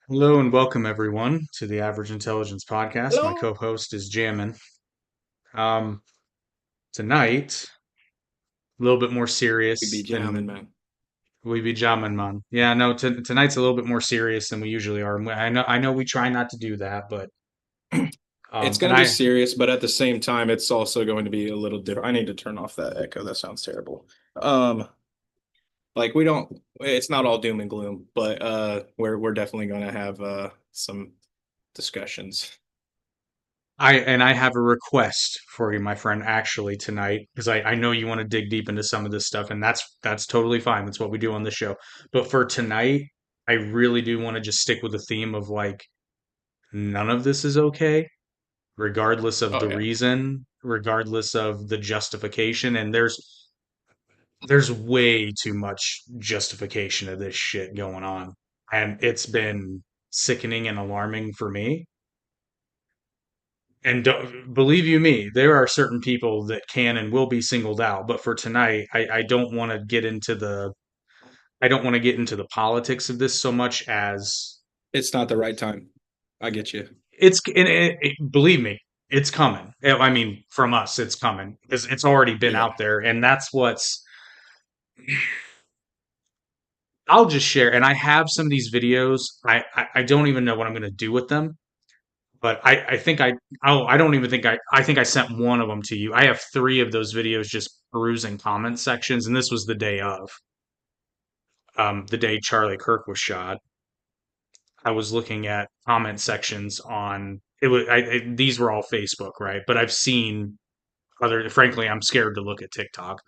Hello and welcome everyone to the Average Intelligence Podcast. My Hello. co-host is Jammin. Um, Tonight, a little bit more We be serious jamming, than man. we be jamming, man. Yeah, no, tonight's a little bit more serious than we usually are. I know we try not to do that, but It's and going to be I, serious, but at the same time, it's also going to be a little different. I need to turn off that echo. That sounds terrible. Um, like we don't. It's not all doom and gloom, but we're definitely going to have some discussions. I have a request for you, my friend, actually tonight, because I know you want to dig deep into some of this stuff, and that's totally fine. That's what we do on this show. But for tonight, I really do want to just stick with the theme of like none of this is okay, regardless of Oh the yeah, reason, regardless of the justification. And there's way too much justification of this shit going on. And it's been sickening and alarming for me. And believe you me, there are certain people that can and will be singled out. But for tonight, I don't want to get into the politics of this so much as it's not the right time. I get you. believe me, it's coming. I mean, from us, it's coming because it's already been Yeah, out there, and that's what's. I'll just share, and I have some of these videos. I don't even know what I'm going to do with them, but I think I don't even think I think I sent one of them to you. I have three of those videos just perusing comment sections, and this was the day Charlie Kirk was shot. I was looking at comment sections on it was these were all Facebook, right? But I've seen other. Frankly, I'm scared to look at TikTok.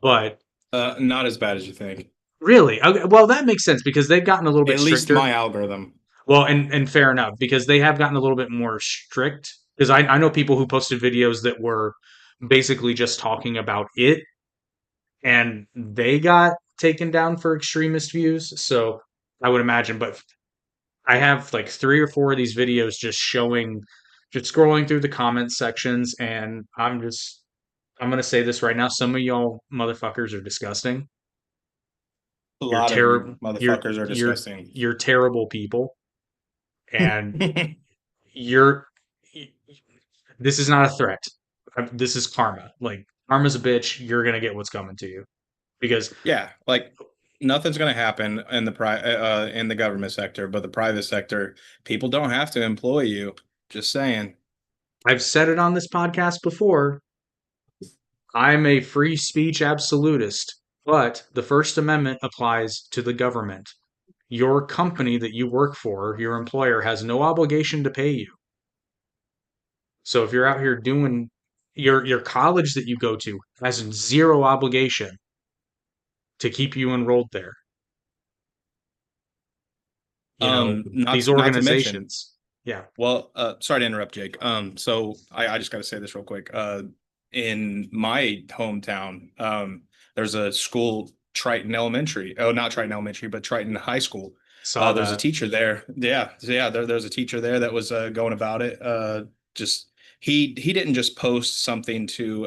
But not as bad as you think. really, okay, well, that makes sense because they've gotten a little bit At least stricter. my algorithm. Well, and fair enough because they have gotten a little bit more strict. Because I know people who posted videos that were basically just talking about it, and they got taken down for extremist views. So I would imagine, but I have like three or four of these videos just scrolling through the comment sections, and I'm gonna say this right now. Some of y'all motherfuckers are disgusting. A You're lot of you terrible. motherfuckers are disgusting. You're terrible people, and you're. This is not a threat. This is karma. Like karma's a bitch. You're gonna get what's coming to you because Yeah, like nothing's going to happen in in the government sector, but the private sector, people don't have to employ you. Just saying. I've said it on this podcast before. I'm a free speech absolutist, but the First Amendment applies to the government. Your company that you work for, your employer, has no obligation to pay you. So if you're out here doing your college that you go to has zero obligation to keep you enrolled there. These Not to mention, organizations. Yeah. well, sorry to interrupt, Jake. I just got to say this real quick. In my hometown, there's a school, Triton Elementary. Oh, not Triton Elementary, but Triton High School. Saw There's a that. teacher there. Yeah. There's a teacher there that was going about it. Just he didn't just post something to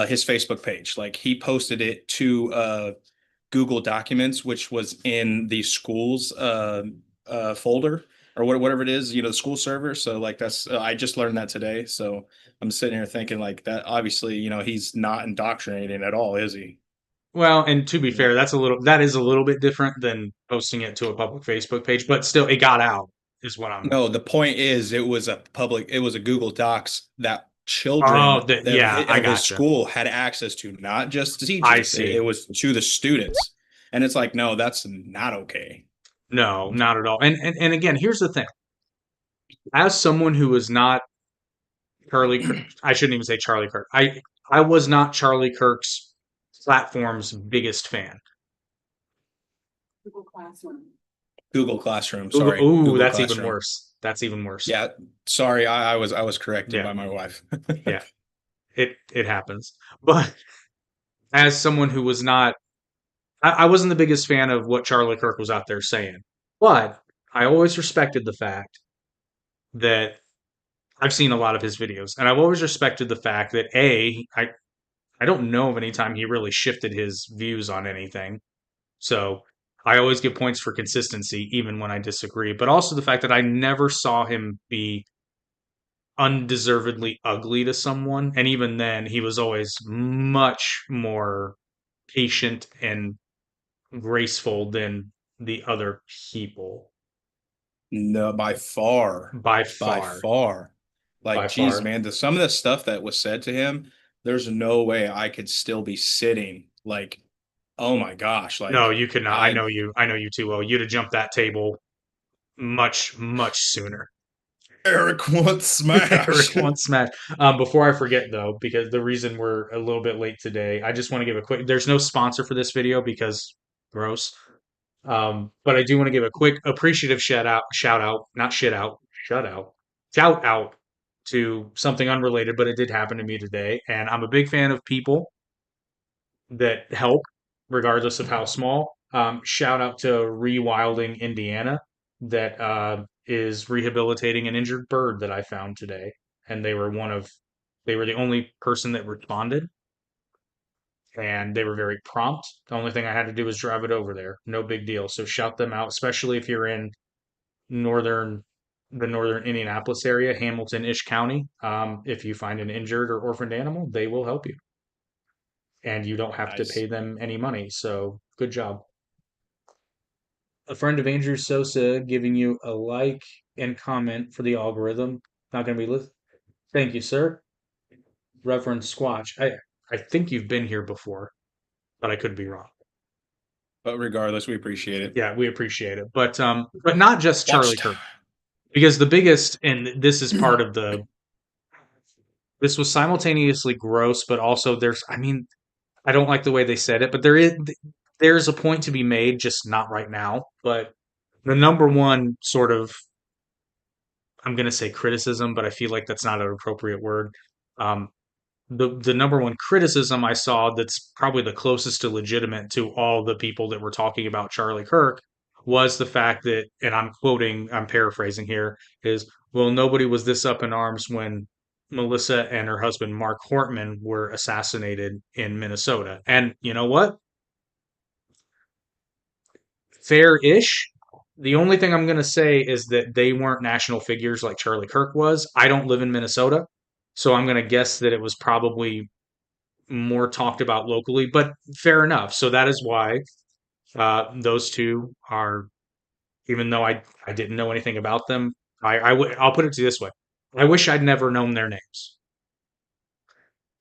his Facebook page. Like he posted it to Google Documents, which was in the school's folder or whatever it is, the school server. So like that's I just learned that today. So I'm sitting here thinking like that. Obviously, he's not indoctrinating at all, is he? Well, and to be Yeah. fair, that is a little bit different than posting it to a public Facebook page, but still it got out is what I'm. No, the point is, it was a Google Docs that Oh, children yeah, I of his gotcha. school had access to, not just the I teachers. It see. was to the students, and it's like, no, that's not okay. No, not at all. And again, here's the thing. As someone who is not Charlie Kirk, I shouldn't even say Charlie Kirk. I was not Charlie Kirk's platform's biggest fan. Google Classroom, Google, sorry, ooh, Google that's even Classroom. worse. That's even worse. Yeah, sorry, I was corrected Yeah, by my wife. yeah. It happens. But as someone who was not I wasn't the biggest fan of what Charlie Kirk was out there saying. But I always respected the fact that I've seen a lot of his videos, and I've always respected the fact that I don't know of any time he really shifted his views on anything. So I always get points for consistency, even when I disagree, but also the fact that I never saw him be undeservedly ugly to someone. And even then, he was always much more patient and graceful than the other people No, by far, by by far. far. By Like, geez, far. man, some of the stuff that was said to him, there's no way I could still be sitting. Like, oh my gosh, No, like you could not. I I know you. I know you too well. You'd have jumped that table much, much sooner. Eric wants Eric smash. wants smash. Before I forget though, because the reason we're a little bit late today, I just want to give a quick. There's no sponsor for this video because gross. But I do want to give a quick appreciative shout out, not shit out, shout out to something unrelated, but it did happen to me today. And I'm a big fan of people that help, regardless of how small. Shout out to Rewilding Indiana, that is rehabilitating an injured bird that I found today. And they were the only person that responded, and they were very prompt. The only thing I had to do was drive it over there. No big deal. So shout them out, especially if you're in northern the northern Indianapolis area, Hamilton-ish County. If you find an injured or orphaned animal, they will help you, and you don't have to pay Nice. them any money. So good job. A friend of Andrew Sosa giving you a like and comment for the algorithm. Not going to be listed. Thank you, sir. Reverend Squatch. I think you've been here before, but I could be wrong. But regardless, we appreciate it. Yeah, we appreciate it. But not just Watch Charlie Kirk. Because the biggest, and this is part of the, this was simultaneously gross, but also there's, I mean, I don't like the way they said it, but there's a point to be made, just not right now. But the number one sort of, I'm going to say criticism, but I feel like that's not an appropriate word. Um, the number one criticism I saw that's probably the closest to legitimate to all the people that were talking about Charlie Kirk was the fact that, and I'm paraphrasing here, is, well, nobody was this up in arms when Melissa and her husband Mark Hortman were assassinated in Minnesota. And you know what? Fair-ish. The only thing I'm going to say is that they weren't national figures like Charlie Kirk was. I don't live in Minnesota, so I'm going to guess that it was probably more talked about locally, but fair enough. So that is why those two are, even though I didn't know anything about them, I'll put it to you this way. I wish I'd never known their names,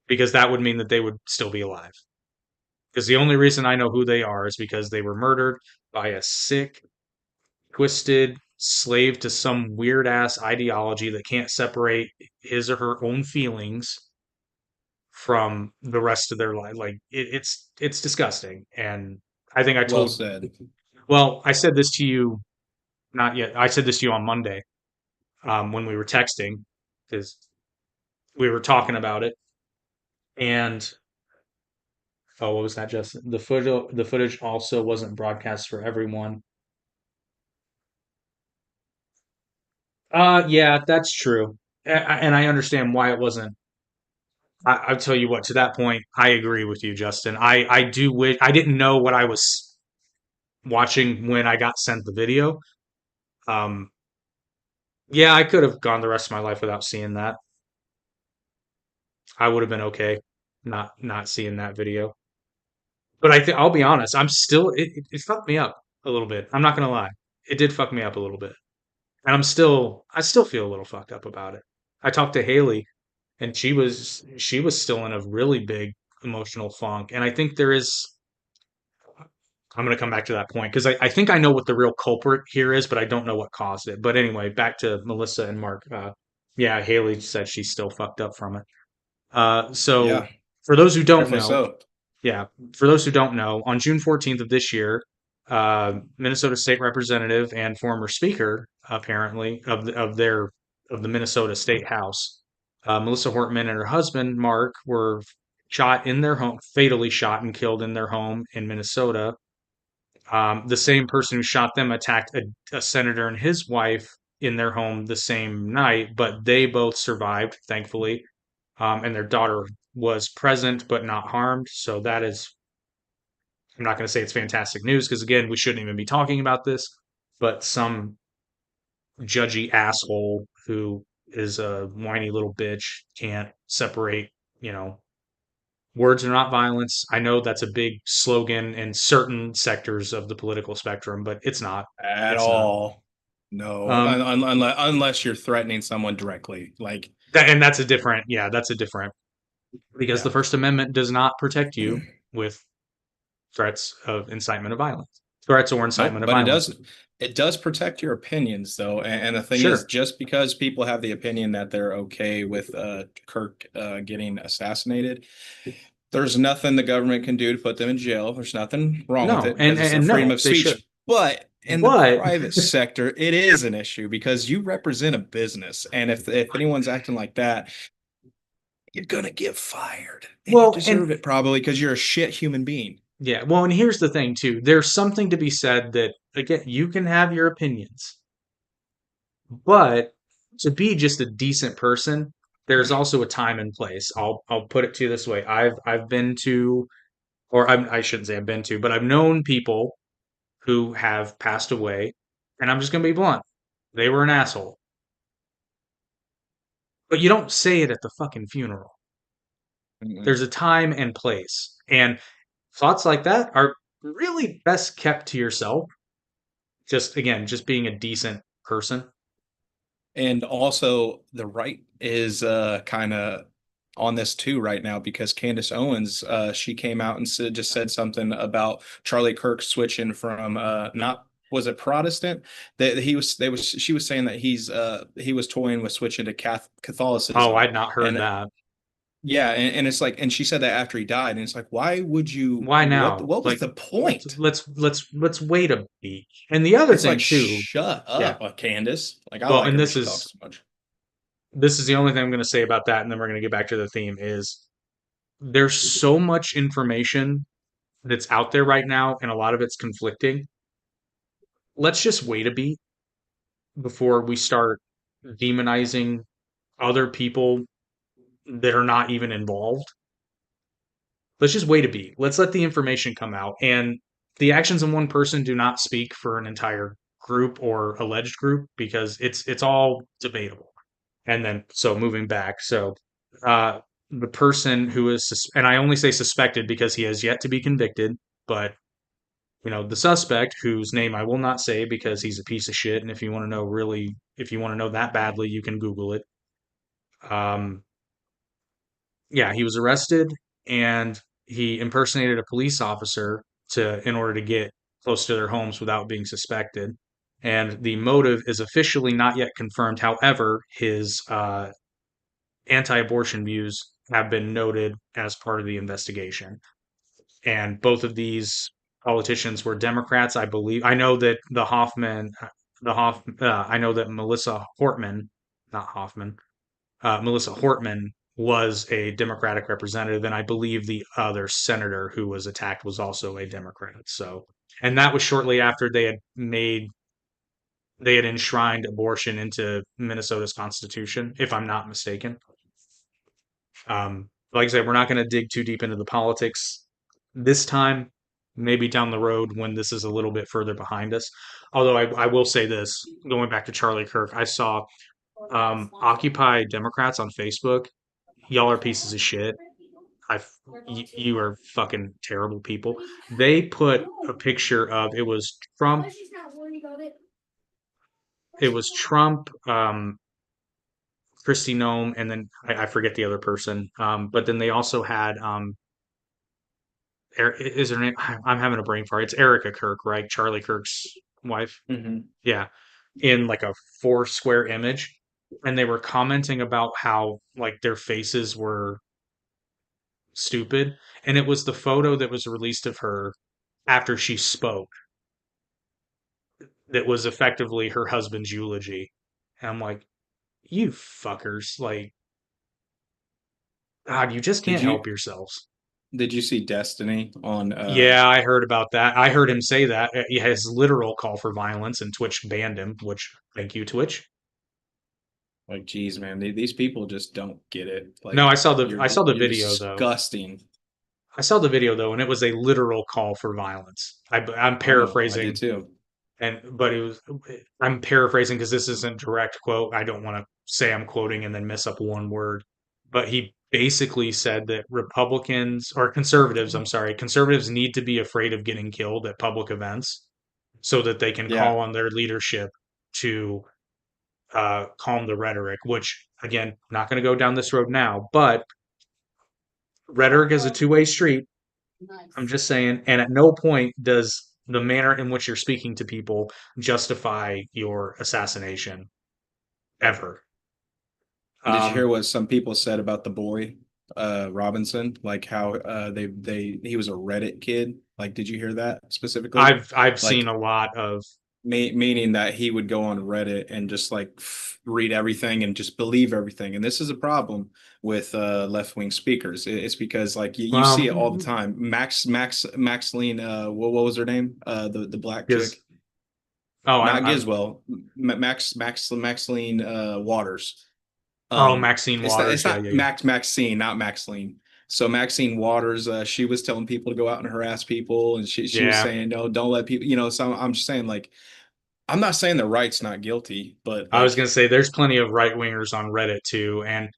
because that would mean that they would still be alive. Because the only reason I know who they are is because they were murdered by a sick, twisted slave to some weird ass ideology that can't separate his or her own feelings from the rest of their life. Like it's disgusting. And I think I well told, said. well, I said this to you, not yet. I said this to you on Monday, when we were texting, because we were talking about it. And oh, what was that, Justin? The footage also wasn't broadcast for everyone. Yeah, that's true. And I understand why it wasn't. I'll tell you what, to that point, I agree with you, Justin. I do wish I didn't know what I was watching when I got sent the video. Um, yeah, I could have gone the rest of my life without seeing that. I would have been okay not seeing that video. But I'll be honest, it fucked me up a little bit. I'm not gonna lie. It did fuck me up a little bit. And I still feel a little fucked up about it. I talked to Haley, and she was still in a really big emotional funk. And I think there is, I'm going to come back to that point because I think I know what the real culprit here is, but I don't know what caused it. But anyway, back to Melissa and Mark. Yeah, Haley said she's still fucked up from it. So Yeah, for those who don't definitely know, so. yeah, for those who don't know, on June 14th of this year, Minnesota State Representative and former Speaker, apparently, of the Minnesota State House, Melissa Hortman and her husband Mark were shot in their home, fatally shot and killed in their home in Minnesota. The same person who shot them attacked a senator and his wife in their home the same night, but they both survived, thankfully, and their daughter was present but not harmed. So that is I'm not going to say it's fantastic news because, again, we shouldn't even be talking about this, but some judgy asshole who is a whiny little bitch can't separate, you know, words are not violence. I know that's a big slogan in certain sectors of the political spectrum, but it's not. At It's not. all. No, Um, unless you're threatening someone directly. Like, and that's a different, yeah, that's a different, because the yeah. First Amendment does not protect you with threats of incitement of violence, threats or Nope, incitement of but violence. it does protect your opinions though. And the thing is, Sure. just because people have the opinion that they're okay with Kirk getting assassinated, there's nothing the government can do to put them in jail. There's nothing wrong with No, it because it's their and freedom no, of they should. speech. But in the But private sector, it is an issue because you represent a business. And if anyone's acting like that, you're gonna get fired. And you well, and deserve it probably because you're a shit human being. yeah, well, and here's the thing too. There's something to be said that again, you can have your opinions, but to be just a decent person, there's also a time and place. I'll put it to you this way. I've been to, or I shouldn't say I've been to, but I've known people who have passed away, and I'm just gonna be blunt. They were an asshole. But you don't say it at the fucking funeral. Mm-mm. There's a time and place. And thoughts like that are really best kept to yourself. Just again, just being a decent person. And also, the right is kind of on this too right now because Candace Owens, she came out and just said something about Charlie Kirk switching from not was it Protestant that she was saying that he was toying with switching to Oh, Catholicism. I'd not heard And that. yeah, and it's like, and she said that after he died, and it's like, why would you? Why now? What was Like the point? let's wait a beat. And the other It's like, thing too, shut yeah. up, Candace. Like, I Well, like and her, but she talks too much. this is the only thing I'm going to say about that, and then we're going to get back to the theme. Is there's so much information that's out there right now, and a lot of it's conflicting. Let's just wait a beat before we start demonizing other people that are not even involved. Let's just wait a beat. Let's let the information come out. And the actions of one person do not speak for an entire group or alleged group because it's all debatable. And then so moving back, so uh the person who is and I only say suspected because he has yet to be convicted, but the suspect whose name I will not say because he's a piece of shit, and if you want to know really, if you want to know that badly, you can Google it. Um, yeah, he was arrested and he impersonated a police officer to in order to get close to their homes without being suspected. And the motive is officially not yet confirmed. However, his anti-abortion views have been noted as part of the investigation. And both of these politicians were Democrats, I believe. I know that I know that Melissa Hortman, not Hoffman, Melissa Hortman was a Democratic representative, and I believe the other senator who was attacked was also a Democrat. So, and that was shortly after they had enshrined abortion into Minnesota's constitution, if I'm not mistaken. Like I said, we're not going to dig too deep into the politics this time. Maybe down the road when this is a little bit further behind us. Although I will say this, going back to Charlie Kirk, I saw Occupy Democrats on Facebook. Y'all are pieces of shit. You are fucking terrible people. They put a picture of it was Trump. It was Trump, Christy Nome, and then I forget the other person. But then they also had is her name? I'm having a brain fart. It's Erica Kirk, right? Charlie Kirk's wife. Hmm. Yeah, in like a four square image, and they were commenting about how like their faces were stupid, and it was the photo that was released of her after she spoke that was effectively her husband's eulogy. And I'm like, you fuckers, like, God, you just Did can't you help yourselves. did you see Destiny on Yeah, I heard about that. I heard him say that. His literal call for violence, and Twitch banned him, which, thank you, Twitch. like, geez, man, these people just don't get it. No, Like, I saw the video though. disgusting. I saw the video though, and it was a literal call for violence. I'm I know, I did paraphrasing, too. but it was I'm paraphrasing because this isn't direct quote. I don't want to say I'm quoting and then mess up one word. But he basically said that Republicans or conservatives, I'm sorry, conservatives need to be afraid of getting killed at public events so that they can Yeah. call on their leadership to calm the rhetoric. Which again, not going to go down this road now, but rhetoric is a two-way street. I'm just saying, and at no point does the manner in which you're speaking to people justify your assassination ever. And did you hear Um, what some people said about the boy, Robinson? Like how they he was a Reddit kid. Like, did you hear that specifically? I've seen Like, a lot of meaning that he would go on Reddit and just like read everything and just believe everything. And this is a problem with left wing speakers. It's because like you see well, it all the time. Maxine, what was her name? The black because chick, oh, not I'm Giswell, Maxine Waters. oh Maxine It's Waters, yeah, not yeah, yeah. Maxine, not Maxine. So Maxine Waters, she was telling people to go out and harass people, and she was Yeah, saying no, don't let people, So I'm just saying like I'm not saying the right's not guilty, but I was like gonna say there's plenty of right wingers on Reddit too, and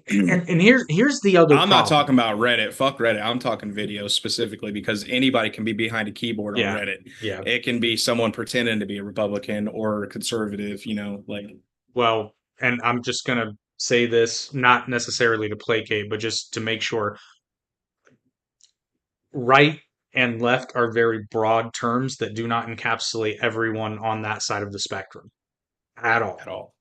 and here's the other I'm not problem. talking about Reddit. Fuck Reddit. I'm talking videos specifically because anybody can be behind a keyboard on Yeah, Reddit. yeah. It can be someone pretending to be a Republican or a conservative, like Well, and I'm just gonna say this not necessarily to placate, but just to make sure right and left are very broad terms that do not encapsulate everyone on that side of the spectrum at all. at all.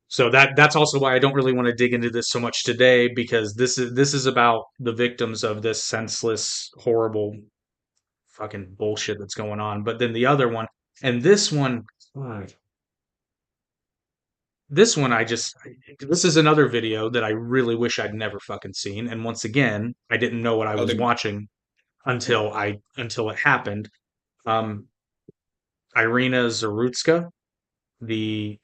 So that's also why I don't really want to dig into this so much today because this is about the victims of this senseless, horrible fucking bullshit that's going on. But then the other one, and God, this one this is another video that I really wish I'd never fucking seen. And once again, I didn't know what I Oh, was the watching until it happened. Um, Iryna Zarutska, the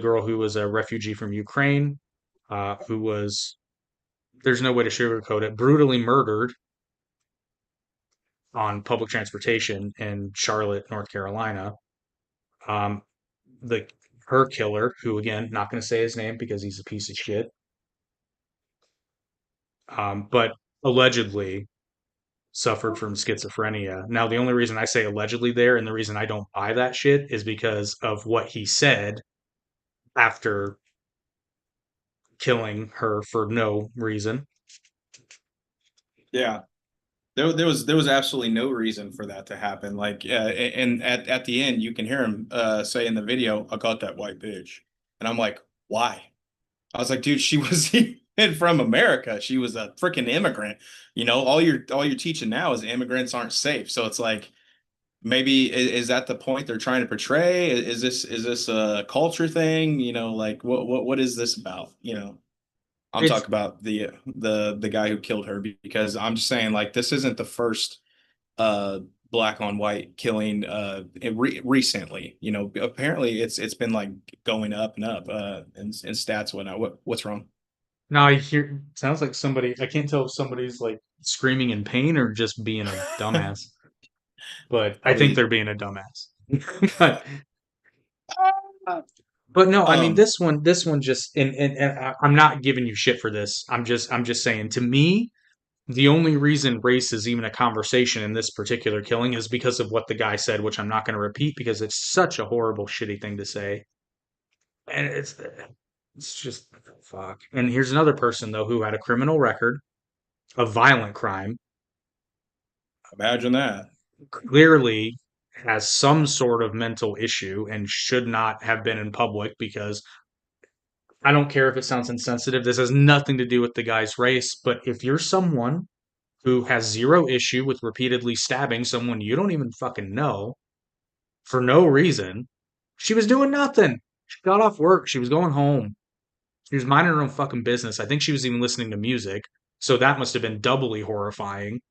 girl who was a refugee from Ukraine, who was, there's no way to sugarcoat it, brutally murdered on public transportation in Charlotte, North Carolina. Um, the her killer, who again, not going to say his name because he's a piece of shit, but allegedly suffered from schizophrenia. Now, the only reason I say allegedly there, and the reason I don't buy that shit, is because of what he said after killing her for no reason. Yeah. There was absolutely no reason for that to happen. Like, and at the end, you can hear him say in the video, "I got that white bitch," and I'm like, "Why?" I was like, "Dude, she was even from America. She was a freaking immigrant. All you're teaching now is immigrants aren't safe. So it's like maybe is that the point they're trying to portray? Is this a culture thing? Like what is this about? I'm It's talking about the guy who killed her because I'm just saying like this isn't the first uh black on white killing recently. Apparently it's been like going up and up in stats and whatnot. What's wrong? now I hear sounds like somebody, I can't tell if somebody's like screaming in pain or just being a dumbass, but I think they're Probably being a dumbass. but but no, I mean um this one just and I'm not giving you shit for this. I'm just saying to me the only reason race is even a conversation in this particular killing is because of what the guy said, which I'm not going to repeat because it's such a horrible, shitty thing to say. And it's just fuck. And here's another person though who had a criminal record, a violent crime, imagine that. clearly has some sort of mental issue and should not have been in public because I don't care if it sounds insensitive. This has nothing to do with the guy's race, but if you're someone who has zero issue with repeatedly stabbing someone you don't even fucking know for no reason. She was doing nothing. She got off work. She was going home. She was minding her own fucking business. I think she was even listening to music. So that must have been doubly horrifying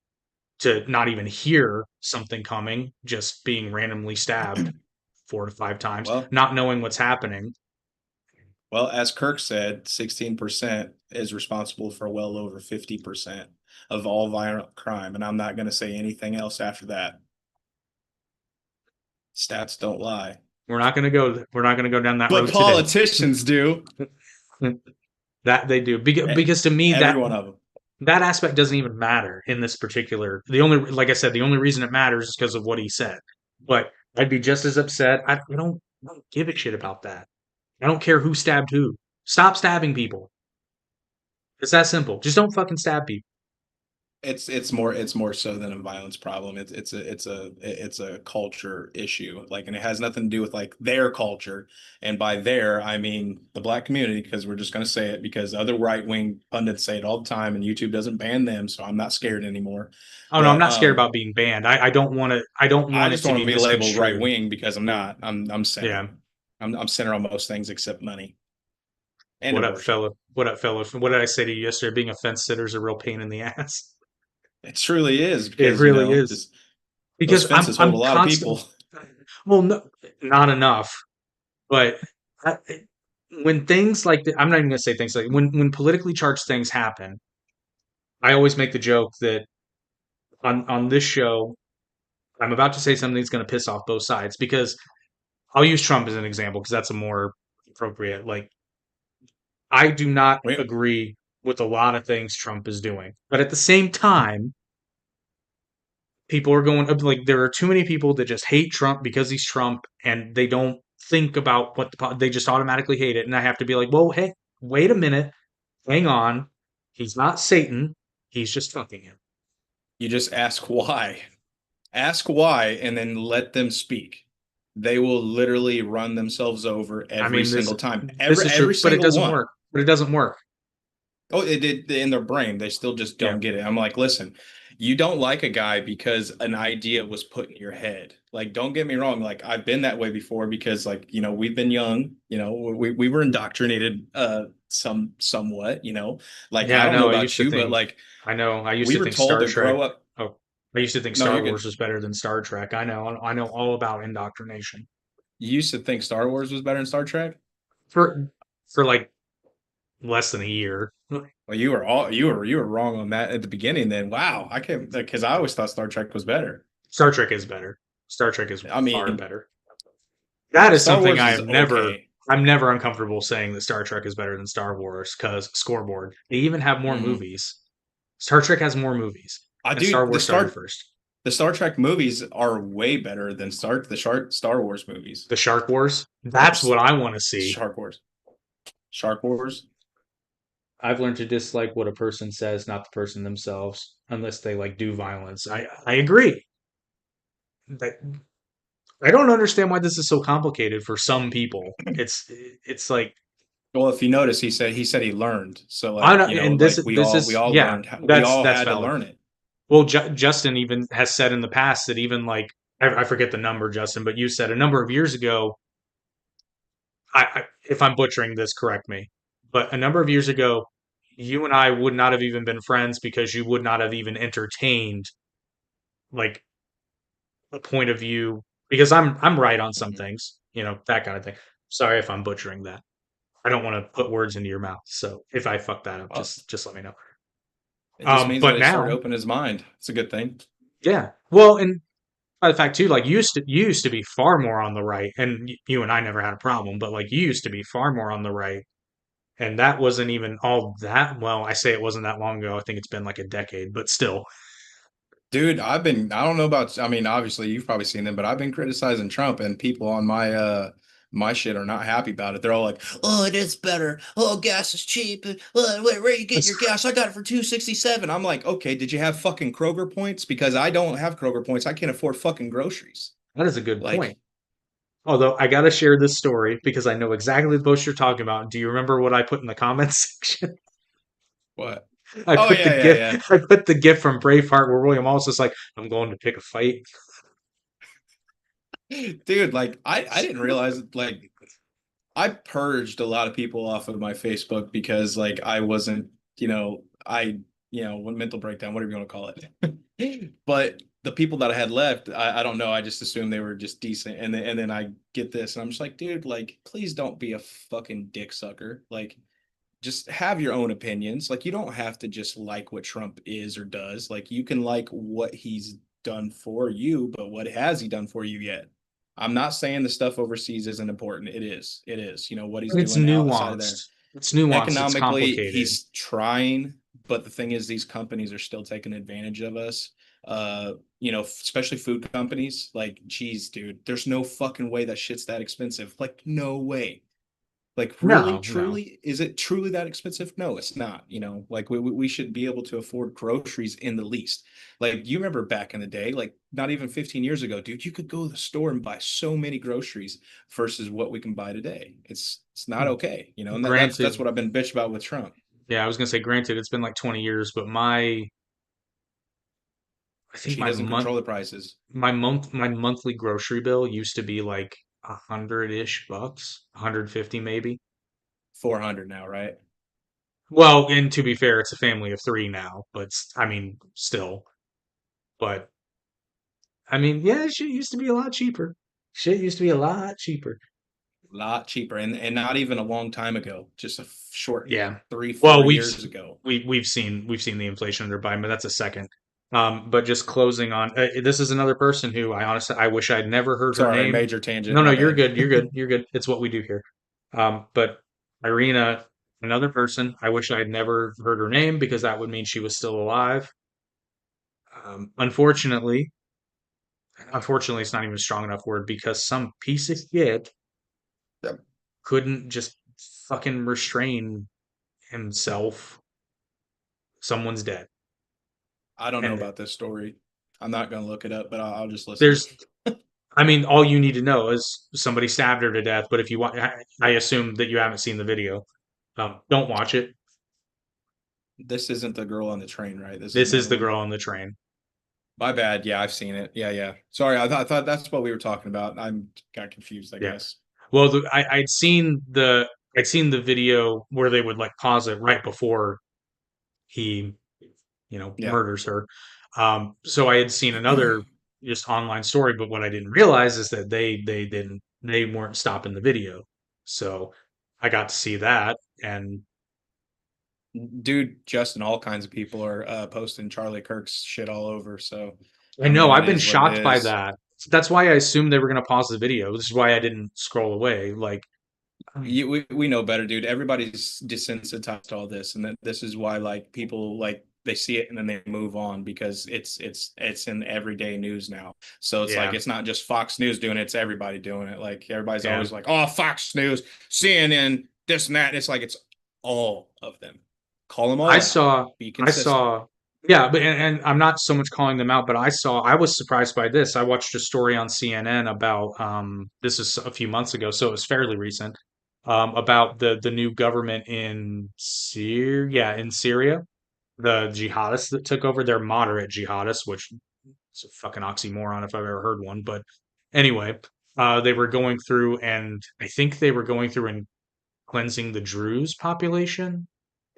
to not even hear something coming, just being randomly stabbed 4 to 5 times, Well, not knowing what's happening. as Kirk said, 16% is responsible for well over 50%. of all violent crime, and I'm not going to say anything else after that. Stats don't lie. We're not gonna go down that But road today. politicians do. That they do Eh, because to me Every one of them. that aspect doesn't even matter in this particular. The only, like I said, the only reason it matters is because of what he said. But I'd be just as upset. I don't give a shit about that. I don't care who stabbed who. Stop stabbing people. It's that simple. Just don't fucking stab people. It's more so than a violence problem. It's a culture issue. Like, and it has nothing to do with like their culture. And by their, I mean the black community, because we're just going to say it because other right wing pundits say it all the time, and YouTube doesn't ban them, so I'm not scared anymore. Oh no, I'm But not scared about being banned. I don't want to. I don't I want it just to want be to be labeled right misconstrued. wing because I'm not. I'm center. Yeah. I'm center on most things except money and What up, abortion. fella? What up, fella? What did I say to you yesterday? Being a fence sitter is a real pain in the ass. It truly is It because really is this those because fences hold I'm a lot of constantly. people. Well, no, not enough. But I, when things like I'm not even gonna say things like when politically charged things happen, I always make the joke that on this show, I'm about to say something that's gonna piss off both sides because I'll use Trump as an example because that's a more appropriate. Like I do not We, agree with a lot of things Trump is doing, but at the same time, people are going like there are too many people that just hate Trump because he's Trump and they don't think about they just automatically hate it. And I have to be like, well, hey, wait a minute, hang on, he's not Satan, he's just fucking him. you just ask why. Ask why and then let them speak. They will literally run themselves over I every mean, single time. this is Every true, but it single doesn't one. work. But it doesn't work. Oh, it did in their brain. They still just Yeah, don't get it. I'm like, listen, you don't like a guy because an idea was put in your head. Like, don't get me wrong. Like, I've been that way before because, like, we've been young. We were indoctrinated, somewhat. Like yeah, I I don't know. know about you, but like I know. I used we to were think told Star to Trek. grow up. Oh, I used to think No, Star you're Wars good. was better than Star Trek. I know. I know all about indoctrination. You used to think Star Wars was better than Star Trek. For for like less than a year. Well, you were wrong on that at the beginning. Then wow, I can't because I always thought Star Trek was better. Star Trek is better. Star Trek is I far mean, better. That is Star something Wars I is am never. okay. I'm never uncomfortable saying that Star Trek is better than Star Wars because scoreboard. They even have more Mm. movies. Star Trek has more movies, I and do Star Wars started first. the Star Trek movies are way better than Star Wars movies. The Shark Wars. Or That's what I want to see. Shark Wars. Shark Wars. I've learned to dislike what a person says, not the person themselves, unless they like do violence. I agree. That I don't understand why this is so complicated for some people. It's like Well, if you notice, he said he learned. So I like, don't, and like this we is all yeah, learned we all that's had to valid. learn it. Well, Justin even has said in the past that even like I forget the number, Justin, but you said a number of years ago. If I'm butchering this, correct me. But a number of years ago, you and I would not have even been friends because you would not have even entertained like a point of view because I'm right on some Mhm. things, that kind of thing. Sorry if I'm butchering that. I don't want to put words into your mouth. So if I fuck that up, Well, just let me know. it just means that But he started now, opening his mind. It's a good thing. yeah. Well, and by the fact too, like you used to be far more on the right, and you and I never had a problem, but like you used to be far more on the right, and that wasn't even all that. Well, I say it wasn't that long ago. I think it's been like a decade, but still. Dude, I don't know about, I mean, obviously you've probably seen them, but I've been criticizing Trump and people on my shit are not happy about it. They're all like, "Oh, it is better. Oh, gas is cheap. Where are you getting your gas? I got it for 267." I'm like, "Okay, did you have fucking Kroger points? Because I don't have Kroger points. I can't afford fucking groceries." That is a good point. Like, Although I gotta share this story because I know exactly the post you're talking about. Do you remember what I put in the comments section? what? I Oh put the yeah, yeah, gift. yeah. I put the gift from Braveheart where William Wallace is like, "I'm going to pick a fight." Dude, like I didn't realize like I purged a lot of people off of my Facebook because like I wasn't, one mental breakdown, whatever you want to call it. But the people that I had left, I don't know. I just assumed they were just decent. And then I get this and I'm just like, dude, like, please don't be a fucking dick sucker. Like, just have your own opinions. Like you don't have to just like what Trump is or does. Like you can like what he's done for you, but what has he done for you yet? I'm not saying the stuff overseas isn't important. It is. It is. You know what he's But it's doing outside of there. nuanced. It's nuanced. It's Economically, complicated. he's trying, but the thing is these companies are still taking advantage of us. You know, especially food companies. Like, geez, dude, there's no fucking way that shit's that expensive. Like, no way. Like, really, No, no. truly, is it truly that expensive? No, it's not. You know, like we should be able to afford groceries in the least. Like, you remember back in the day, like not even 15 years ago, dude, you could go to the store and buy so many groceries versus what we can buy today. It's not okay, you know, and that's Granted, what I've been bitch about with Trump. yeah, I was gonna say granted, it's been like 20 years, but I think She doesn't control the prices. my monthly grocery bill used to be like 100-ish bucks, 150 maybe. 400 now, right? Well, and to be fair, it's a family of three now, but I mean, still. But I mean, yeah, shit used to be a lot cheaper. Shit used to be a lot cheaper. A lot cheaper, and not even a long time ago, just a short Yeah. three, Well, four years ago. we've seen the inflation under Biden, but that's a second. But just closing on this is another person who I honestly I wish I'd never heard her Sorry, name. major tangent, No, no, my you're bad. good. You're good. You're good. It's what we do here. But Iryna, another person, I wish I had never heard her name because that would mean she was still alive. Unfortunately, it's not even a strong enough word because some piece of shit Yep. couldn't just fucking restrain himself. Someone's dead. I don't know And about this story. I'm not gonna look it up, but I'll just listen. there's, I mean, all you need to know is somebody stabbed her to death. But if you want, I assume that you haven't seen the video. Don't watch it. This isn't the girl on the train, right? This is This is another the one. girl on the train. My bad. Yeah, I've seen it. Yeah, yeah. Sorry, I thought that's what we were talking about. I'm got confused, I Yeah. guess. Well, I'd seen the video where they would like pause it right before he Yeah. murders her. So I had seen another just online story, but what I didn't realize is that they weren't stopping the video. So I got to see that, and Dude, Justin, all kinds of people are posting Charlie Kirk's shit all over. So, I I know mean, I've it been is what it shocked by is. that. That's why I assumed they were going to pause the video. This is why I didn't scroll away. Like, We know better, dude. Everybody's desensitized to all this, and that this is why like people like they see it and then they move on because it's in everyday news now. So it's like yeah, it's not just Fox News doing it, it's everybody doing it. Like everybody's yeah. always like, oh, Fox News, CNN, this and that. And it's like it's all of them. Call them I all out. saw, Be I consistent. saw, yeah, but and I'm not so much calling them out, but I was surprised by this. I watched a story on CNN about this is a few months ago, so it was fairly recent, about the new government in Syria, yeah, in Syria, the jihadists that took over. They're moderate jihadists, which is a fucking oxymoron if I've ever heard one. But anyway, they were going through, and I think they were going through and cleansing the Druze population.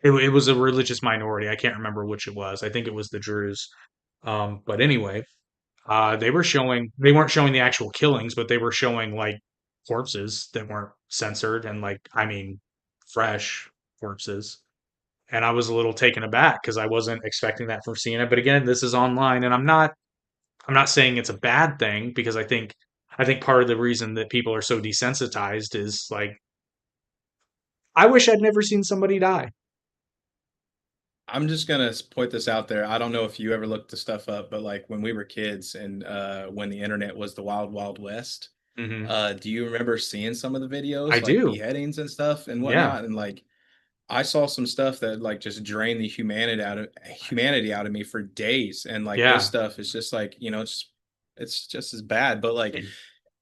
It was a religious minority. I can't remember which it was. I think it was the Druze. But anyway, they weren't showing the actual killings, but they were showing like corpses that weren't censored and like, I mean, fresh corpses. And I was a little taken aback because I wasn't expecting that from CNN. But again, this is online, and I'm not saying it's a bad thing because I think part of the reason that people are so desensitized is like I wish I'd never seen somebody die. I'm just gonna point this out there. I don't know if you ever looked the stuff up, but like when we were kids and when the internet was the wild, wild west, Hmm. do you remember seeing some of the I videos, like do. beheadings and stuff and Yeah. whatnot? And like I saw some stuff that like just drained the humanity out of me for days. And like this Yeah. stuff is just like, you know, it's just as bad. But like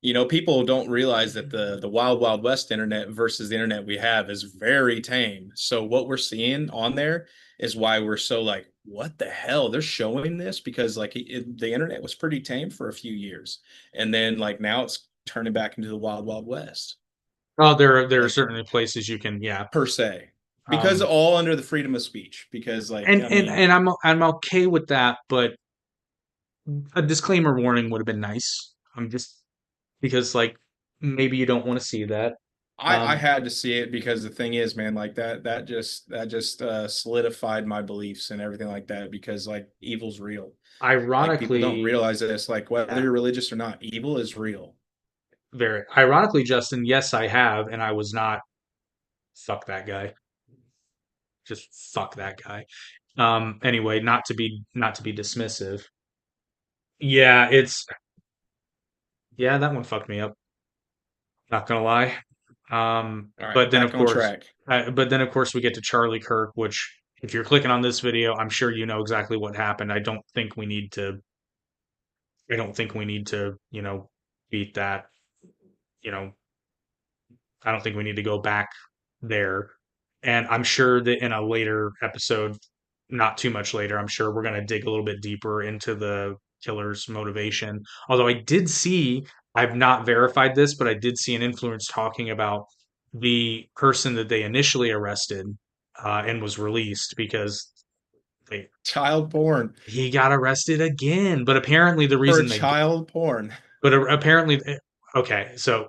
you know, people don't realize that the wild wild west internet versus the internet we have is very tame. So what we're seeing on there is why we're so like, what the hell, they're showing this because like the internet was pretty tame for a few years, and then like now it's turning back into the wild wild west, Oh, there are like certainly places you can, yeah. per se, because Um, all under the freedom of speech, because like and I and mean, and I'm okay with that, but a disclaimer warning would have been nice. I'm just because like maybe you don't want to see that. I had to see it because the thing is, man, like that just solidified my beliefs and everything like that because like evil's real. Like people don't Ironically, realize this, like whether yeah, you're religious or not, evil is real. very ironically, Justin, yes, I have, and I was not. Fuck that guy. Just fuck that guy. Anyway, not to be dismissive. Yeah, yeah, that one fucked me up. Not gonna lie. All right, But then back of on course, track. we get to Charlie Kirk, which if you're clicking on this video, I'm sure you know exactly what happened. I don't think we need to, beat that, you know, I don't think we need to go back there. And I'm sure that in a later episode, not too much later, I'm sure we're going to dig a little bit deeper into the killer's motivation. Although I've not verified this, but I did see an influence talking about the person that they initially arrested and was released because they, Child porn he got arrested again. But apparently, the for reason child porn. apparently, okay, so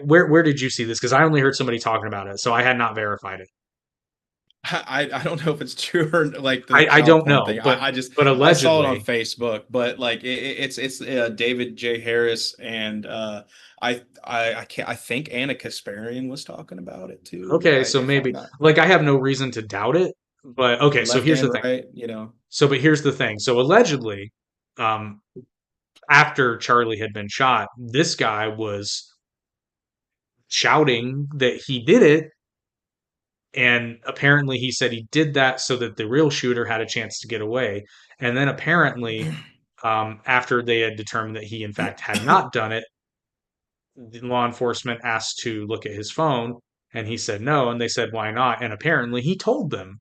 where did you see this? Because I only heard somebody talking about it, so I had not verified it. I don't know if it's true or like the I child don't porn know, thing. but I just I saw it on allegedly, Facebook, but like it's David J. Harris and I can't I think Anna Kasparian was talking about it too. okay, I so if I'm maybe not like I have no reason to doubt it, but okay, so left here's the and thing. right, you know. But here's the thing. So allegedly, um, after Charlie had been shot, this guy was shouting that he did it, and apparently he said he did that so that the real shooter had a chance to get away. And then apparently, after they had determined that he in fact had not done it, the law enforcement asked to look at his phone, and he said no, and they said why not, and apparently he told them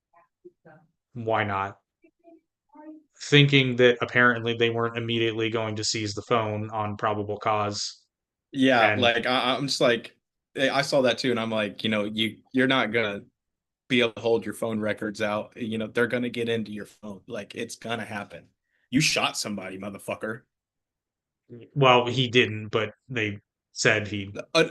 why not, thinking that apparently they weren't immediately going to seize the phone on probable cause. Yeah, And like I'm just like I saw that too, and I'm like, you're not gonna be able to hold your phone records out. They're gonna get into your phone. Like it's gonna happen. You shot somebody, motherfucker. well, he didn't, but they said he Uh,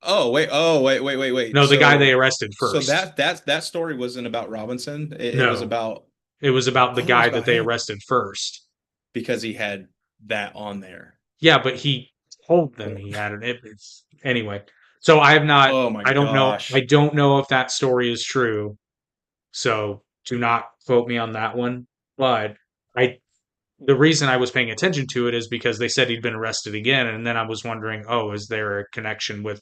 oh, wait. no, the guy they So arrested so first. that story wasn't about Robinson. It was No, about it was about the oh, it was guy that about they him arrested first. because he had that on there. Yeah, but he told them he had it. It's anyway. So I have not. Oh my I don't know. I gosh. don't know if that story is true. So do not quote me on that one. But I, the reason I was paying attention to it is because they said he'd been arrested again, and then I was wondering, oh, is there a connection with?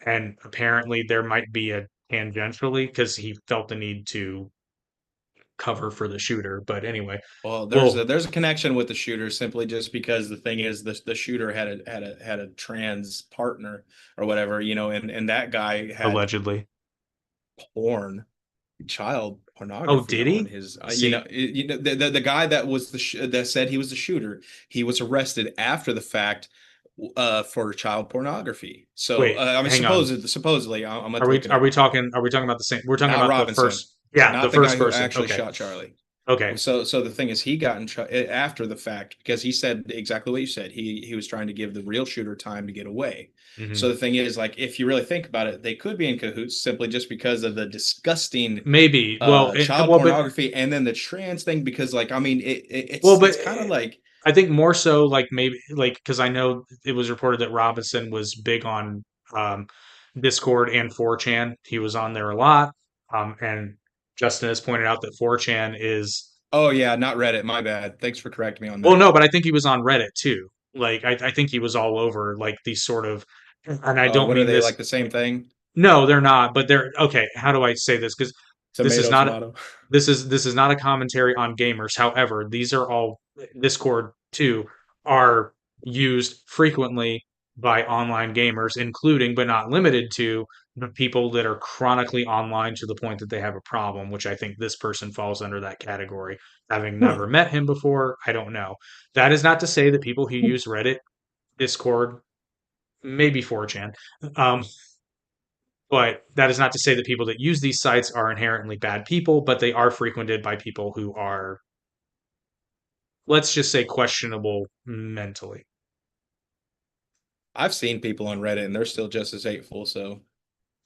And apparently there might be a tangentially because he felt the need to cover for the shooter. But anyway, Well, well, there's a connection with the shooter simply just because the thing is the shooter had a trans partner or whatever, and that guy had allegedly. porn, child Oh, pornography did on he? his See, the guy that was that said he was the shooter, he was arrested after the fact for child pornography. So wait, I mean hang on. supposedly I'm looking Are it we up. talking about the same? We're talking Not about the Robinson, first. Yeah, the not the guy first who person. actually Okay. shot Charlie. Okay. So the thing is, he got in after the fact because he said exactly what you said. He was trying to give the real shooter time to get away. Hmm. So the thing is, like, if you really think about it, they could be in cahoots simply just because of the disgusting Maybe. child Well, but pornography and then the trans thing. Because, like, I mean, well, but it's kind of like, I think more so like maybe like because I know it was reported that Robinson was big on um, Discord and 4chan. He was on there a lot. And Justin has pointed out that 4chan is oh yeah, not Reddit. My bad. Thanks for correcting me on well, that. no, but I think he was on Reddit too. Like I think he was all over like these sort of, and I don't What are mean they this. like the same thing? No, they're not. But they're okay. How do I say this? Because this is Tomato, not tomato. this is not a commentary on gamers. However, these are all Discord too are used frequently by online gamers, including but not limited to the people that are chronically online to the point that they have a problem, which I think this person falls under that category. Having never met him before, I don't know. That is not to say that people who use Reddit, Discord, maybe 4chan, um, but that is not to say that people that use these sites are inherently bad people, but they are frequented by people who are, let's just say, questionable mentally. I've seen people on Reddit and they're still just as hateful. So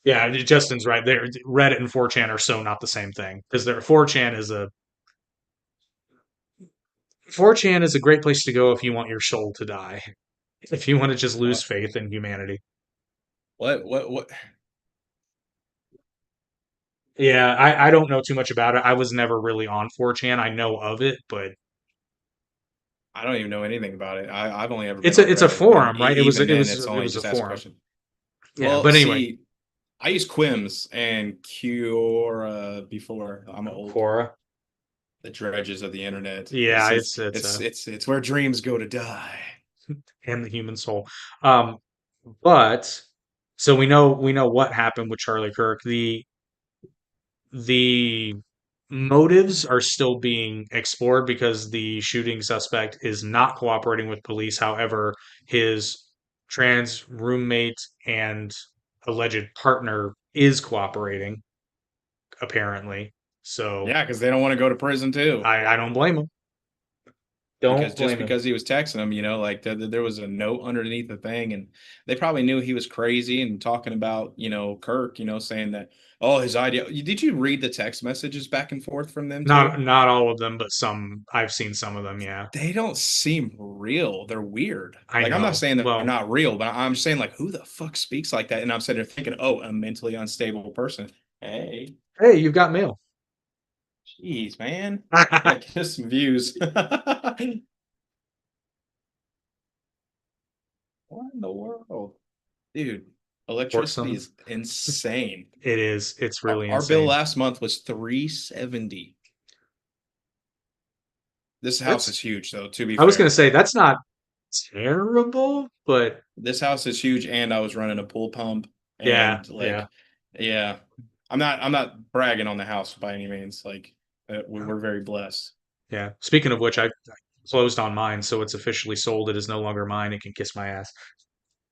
Yeah, Justin's right there. Reddit and 4chan are so not the same thing because 4chan is a great place to go if you want your soul to die. If you want to just lose what faith in humanity. what Yeah, I don't know too much about it. I was never really on 4chan. I know of it, but I don't even know anything about it. I've only ever been it's on a Reddit, and forum, right? even then, it's It only was a just ask a forum. question. Yeah, Well, but anyway, see, I used Quims and Quora before. I'm old. Quora. The dredges of the internet. Yeah, it's a It's where dreams go to die. and the human soul. Um, but so we know what happened with Charlie Kirk. The motives are still being explored because the shooting suspect is not cooperating with police. However, his trans roommate and alleged partner is cooperating, apparently. So Yeah, because they don't want to go to prison too. I don't blame him. Because Don't just blame him. because he was texting them, like there was a note underneath the thing, and they probably knew he was crazy and talking about, Kirk, saying that, oh, his idea. Did you read the text messages back and forth from them too? Not all of them, but some. I've seen some of them. Yeah, They don't seem real. They're weird. I Like, I'm not know. saying that they're Well, not real, but I'm saying, like, who the fuck speaks like that? And I'm sitting there thinking, oh, a mentally unstable person. Hey, hey, you've got mail. jeez, man. Yeah, get us some views. What in the world? Dude, Or electricity some. is insane. It is. It's Our, really our bill insane. last month was 370. This house is That's. huge, though, to be I was gonna fair. say that's not terrible, but This house is huge, and I was running a pool pump, yeah, and yeah, yeah, I'm not bragging on the house by any means. Like, we're very blessed. yeah. Speaking of which, I closed on mine, so it's officially sold. It is no longer mine. It can kiss my ass.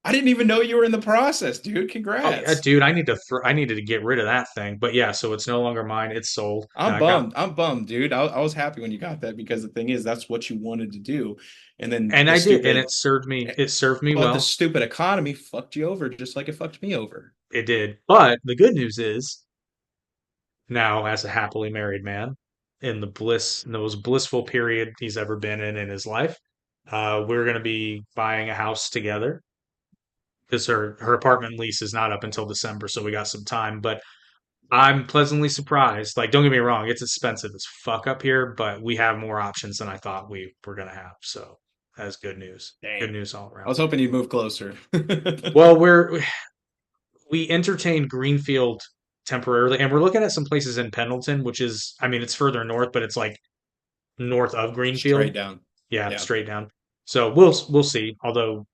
I didn't even know you were in the process, dude. Oh yeah, Congrats. dude, I needed to get rid of that thing. But yeah, so it's no longer mine. It's sold. And I'm I got bummed. I'm bummed, dude. I was happy when you got that because the thing is, that's what you wanted to do, and then and the I did, and stupid, it served me but the well. stupid economy fucked you over just like it fucked me over. It did. But the good news is now, as a happily married man, in the most blissful period he's ever been in his life, we're gonna be buying a house together because her apartment lease is not up until December, so we got some time. But I'm pleasantly surprised. Like, don't get me wrong, it's expensive as fuck up here, but we have more options than I thought we were gonna have. So that's good news. Good Dang. news all I around. was hoping you'd move closer. Well, we entertained Greenfield temporarily, and we're looking at some places in Pendleton, which is, I mean, it's further north, but it's like north of Greenfield. Straight down. Yeah, Yeah. straight down. So we'll see. Although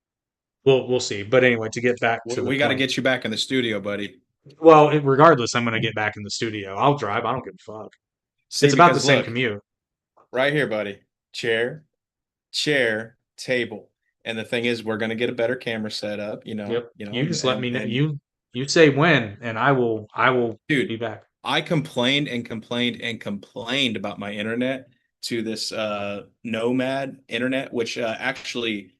we'll see. But anyway, to get back We, to the we got to point. get you back in the studio, buddy. Well, regardless, I'm going to get back in the studio. I'll drive. I don't give a fuck. See, It's about the because same look, commute. right here, buddy. Chair, chair, table. And the thing is, we're gonna get a better camera set up, Yep. You just let me know. and You say when, and I will be dude, back. I complained and complained and complained about my internet to this Nomad internet, which actually,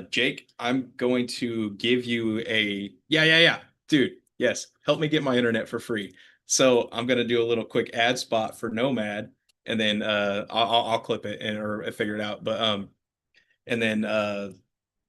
Jake, I'm going to give you a yeah, dude, yes, help me get my internet for free. So I'm gonna do a little quick ad spot for Nomad, and then I'll clip it or figure it out. But and then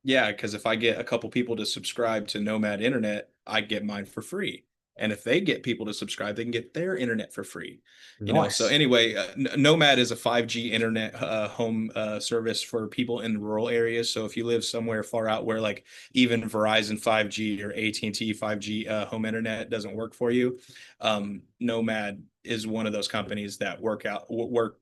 yeah, because if I get a couple people to subscribe to Nomad Internet, I get mine for free. And if they get people to subscribe, they can get their internet for free. So Nice. anyway, Nomad is a 5G internet home service for people in rural areas. So if you live somewhere far out where like even Verizon 5G or AT&T 5G home internet doesn't work for you, Nomad is one of those companies that work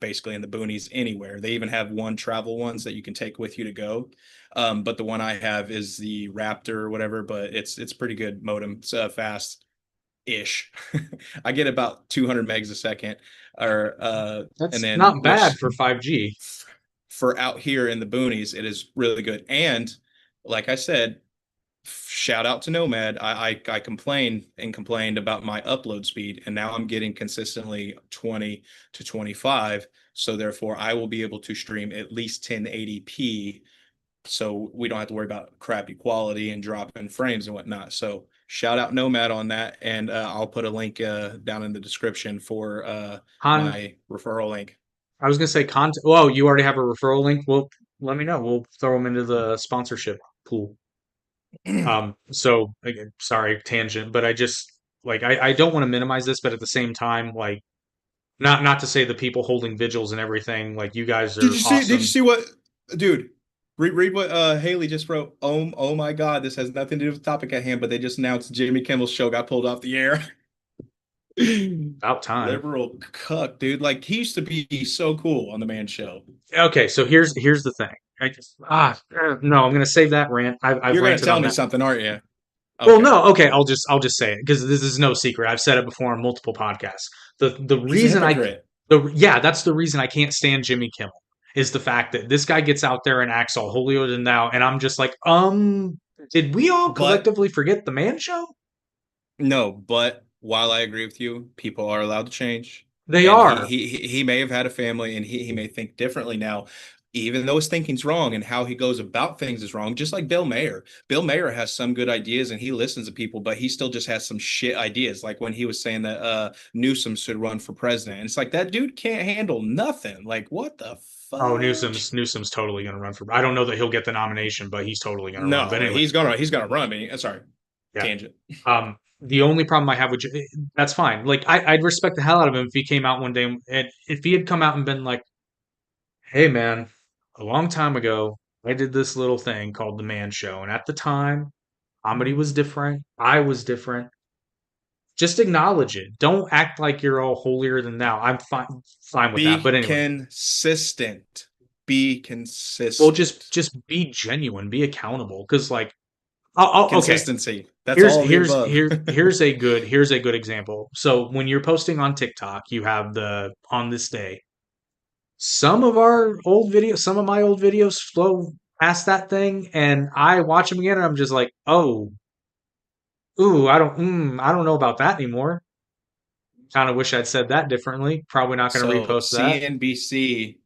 basically in the boonies anywhere. They even have one travel ones that you can take with you to go. But the one I have is the Raptor or whatever, but it's pretty good modem. It's fast ish. I get about 200 megs a second, or and That's then not bad which for 5G. for out here in the boonies, it is really good. And like I said, shout out to Nomad. I complained and complained about my upload speed, and now I'm getting consistently 20 to 25. So therefore, I will be able to stream at least 1080p so we don't have to worry about crappy quality and dropping frames and whatnot. So shout out Nomad on that, and I'll put a link down in the description for Con, my referral link. I was gonna say content. Well, you already have a referral link. Well, let me know. We'll throw them into the sponsorship pool. So again, sorry, tangent, but I just like I don't want to minimize this, but at the same time, like not to say the people holding vigils and everything, like you guys Did are you see? Did you awesome. see what, dude? Read what Haley just wrote. Oh my God, this has nothing to do with the topic at hand, but they just announced Jimmy Kimmel's show got pulled off the air. About time. Liberal cuck, dude. Like he used to be so cool on the Man Show. Okay, so here's the thing. I just no, I'm gonna save that rant. I've You're gonna ranted tell on me that. something, aren't you? Well, Okay, no, okay, good. I'll just say it because this is no secret. I've said it before on multiple podcasts. The He's a reason hypocrite. that's the reason I can't stand Jimmy Kimmel is the fact that this guy gets out there and acts all holier than thou, and I'm just like, did we all But collectively forget the Man Show? no, but while I agree with you, people are allowed to change. They And are. he may have had a family and he may think differently now, even though his thinking's wrong and how he goes about things is wrong, just like Bill Mayer. Bill Mayer has some good ideas and he listens to people, but he still just has some shit ideas. Like when he was saying that Newsom should run for president. And it's like that dude can't handle nothing. Like, what the Oh, fudge? Newsom's totally gonna run for. I don't know that he'll get the nomination, but he's totally gonna run. But No, anyway, he's gonna run me. Sorry, yeah. tangent. The only problem I have with that's fine. Like I'd respect the hell out of him if he came out one day and if he had come out and been like, "Hey, man, a long time ago, I did this little thing called the Man Show, and at the time, comedy was different. I was different. Just acknowledge it. Don't act like you're all holier than thou. I'm fine with that. But Be anyway, consistent. Be well, consistent. just be genuine, be accountable. Because like, okay, Consistency. That's all of the above. here's a good example. So when you're posting on TikTok, you have the on this day. Some of my old videos flow past that thing, and I watch them again, and I'm just like, oh, ooh, I don't know about that anymore. Kind of wish I'd said that differently. Probably not going to So repost that. CNBC,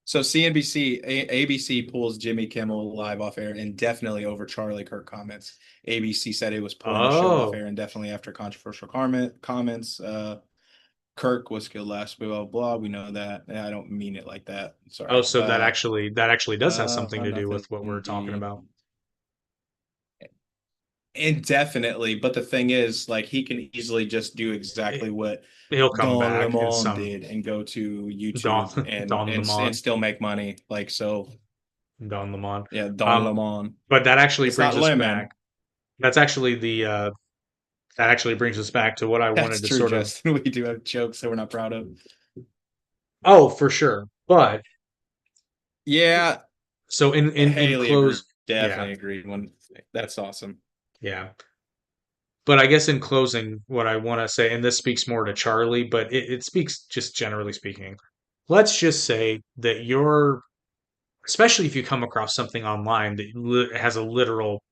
so CNBC, ABC pulls Jimmy Kimmel live off air indefinitely over Charlie Kirk comments. ABC said it was pulling the show off Oh, air indefinitely after controversial comments. Kirk was killed last, blah, blah, blah. We know that. I don't mean it like that. oh, Sorry. so that actually does have something to do with Nothing what we're talking deep. about. Indefinitely, but the thing is, like, he can easily just do exactly It, what he'll come Don back in Lemon some did and go to Don YouTube Don and Lemon still make money. Like, so Don Lemon. yeah, Don Um, Lemon. but that actually It's not brings us back. lemon. That's actually that actually brings us back to what I That's wanted to true, sort of. Justin. We do have jokes that we're not proud of. Oh, for sure. But Yeah, so in Haley agreed. close, yeah, Definitely agreed. One, that's awesome. yeah. But I guess in closing, what I want to say, and this speaks more to Charlie, but it speaks just generally speaking. Let's just say that you're, especially if you come across something online that has a literal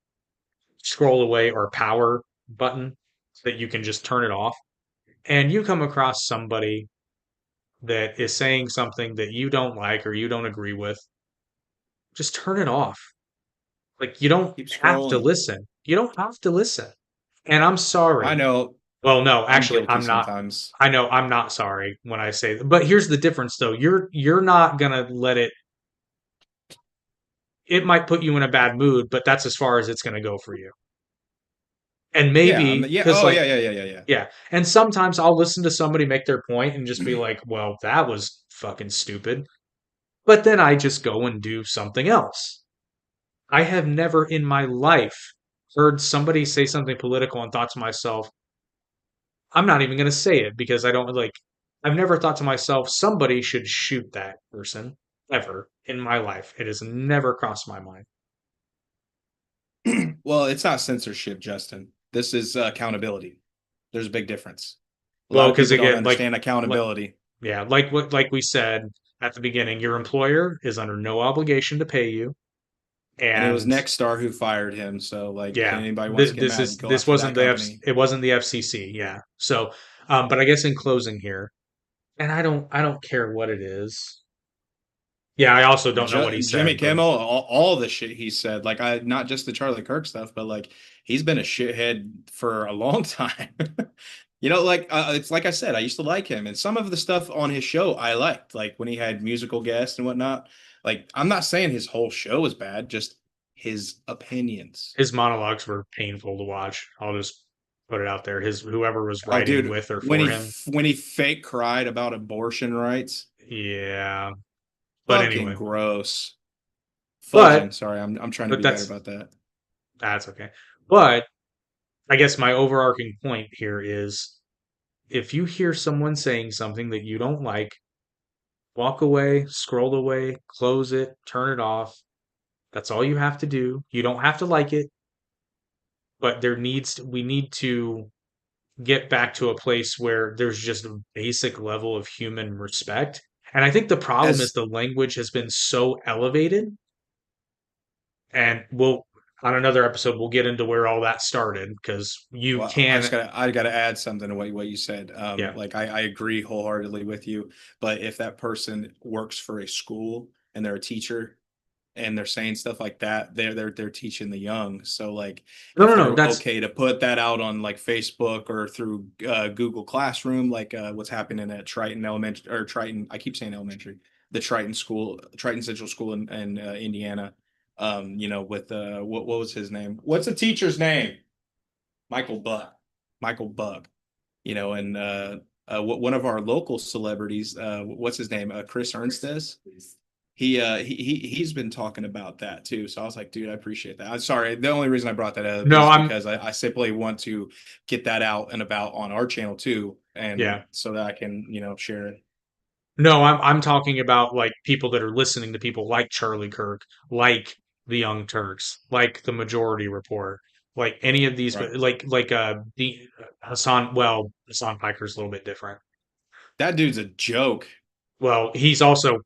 scroll away or power button that you can just turn it off, and you come across somebody that is saying something that you don't like or you don't agree with, just turn it off. Like you don't Keep have to scrolling. listen. You don't have to listen. And I'm I sorry. know Well, no, I'm actually, guilty I'm not. sometimes. I know I'm not sorry when I say that. But here's the difference though. You're not gonna let it might put you in a bad mood, but that's as far as it's gonna go for you. And Yeah, maybe yeah. because Oh, like yeah, yeah, yeah, yeah, yeah. yeah, and sometimes I'll listen to somebody make their point and just be like, well, that was fucking stupid. But then I just go and do something else. I have never in my life heard somebody say something political and thought to myself, I'm not even going to say it because I don't like, I've never thought to myself, somebody should shoot that person ever in my life. It has never crossed my mind. Well, it's not censorship, Justin. This is accountability. There's a big difference. A lot Well, of because people don't again, understand like, accountability. yeah, like we said at the beginning, your employer is under no obligation to pay you. And it was And Nexstar who fired him. So, like, yeah, anybody wants to get mad, go this after wasn't that company. it wasn't the FCC. Yeah. So, but I guess in closing here, and I don't care what it is. Yeah, I also don't know what he Jimmy said, but Kimmel, all the shit he said, like I not just the Charlie Kirk stuff, but like he's been a shithead for a long time. You know, like it's like I said, I used to like him, and some of the stuff on his show I liked, like when he had musical guests and whatnot. Like I'm not saying his whole show was bad, just his opinions. his monologues were painful to watch. I'll just put it out there. His whoever was Oh, writing dude, with or for him. when he fake cried about abortion rights, Yeah. But fucking anyway, gross. but Fudging. Sorry, I'm trying to but be better that's about that. that's okay. But I guess my overarching point here is if you hear someone saying something that you don't like, walk away, scroll away, close it, turn it off. That's all you have to do. You don't have to like it, but we need to get back to a place where there's just a basic level of human respect. And I think the problem is As the language has been so elevated, and we'll on another episode we'll get into where all that started because you Well, can, I gotta add something to what you said. yeah. Like I agree wholeheartedly with you, but if that person works for a school and they're a teacher and they're saying stuff like that, they're teaching the young. So like No, if no, no. they're That's okay to put that out on like Facebook or through Google Classroom, like what's happening at Triton Elementary or Triton, I keep saying elementary, the Triton School, Triton Central School in Indiana. You know, with what was his name? What's the teacher's name? Michael Buck. Michael Buck. You know, and one of our local celebrities, what's his name? Chris Ernstes. He's been talking about that too. So I was like, dude, I appreciate that. I'm sorry. The only reason I brought that up no, is I'm because I simply want to get that out and about on our channel too, and yeah. so that I can, you know, share it. No, I'm talking about like people that are listening to people like Charlie Kirk, like the Young Turks, like the Majority Report, like any of these, Right. like the Hassan. Well, Hassan Piker's a little bit different. That dude's a joke. Well, he's also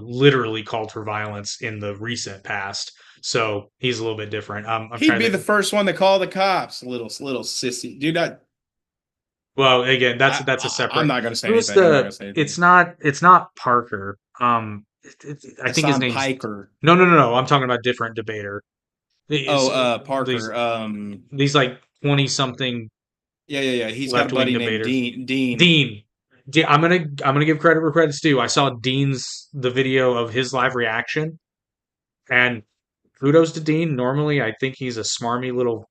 literally called for violence in the recent past, so he's a little bit different. I'm He'd trying be to the think. first one to call the cops. Little sissy, dude. Well, again, that's a I'm separate. not gonna say Who's anything. I'm not gonna the? say anything. It's not Parker. I think his Hassan name's Piker. no, no, no, no. I'm talking about different debater. Oh, These Parker. these like 20 something Yeah. He's got a left wing buddy named debaters. Dean. Dean. I'm gonna give credit where credit's due. I saw Dean's the video of his live reaction, and kudos to Dean. Normally, I think he's a smarmy little,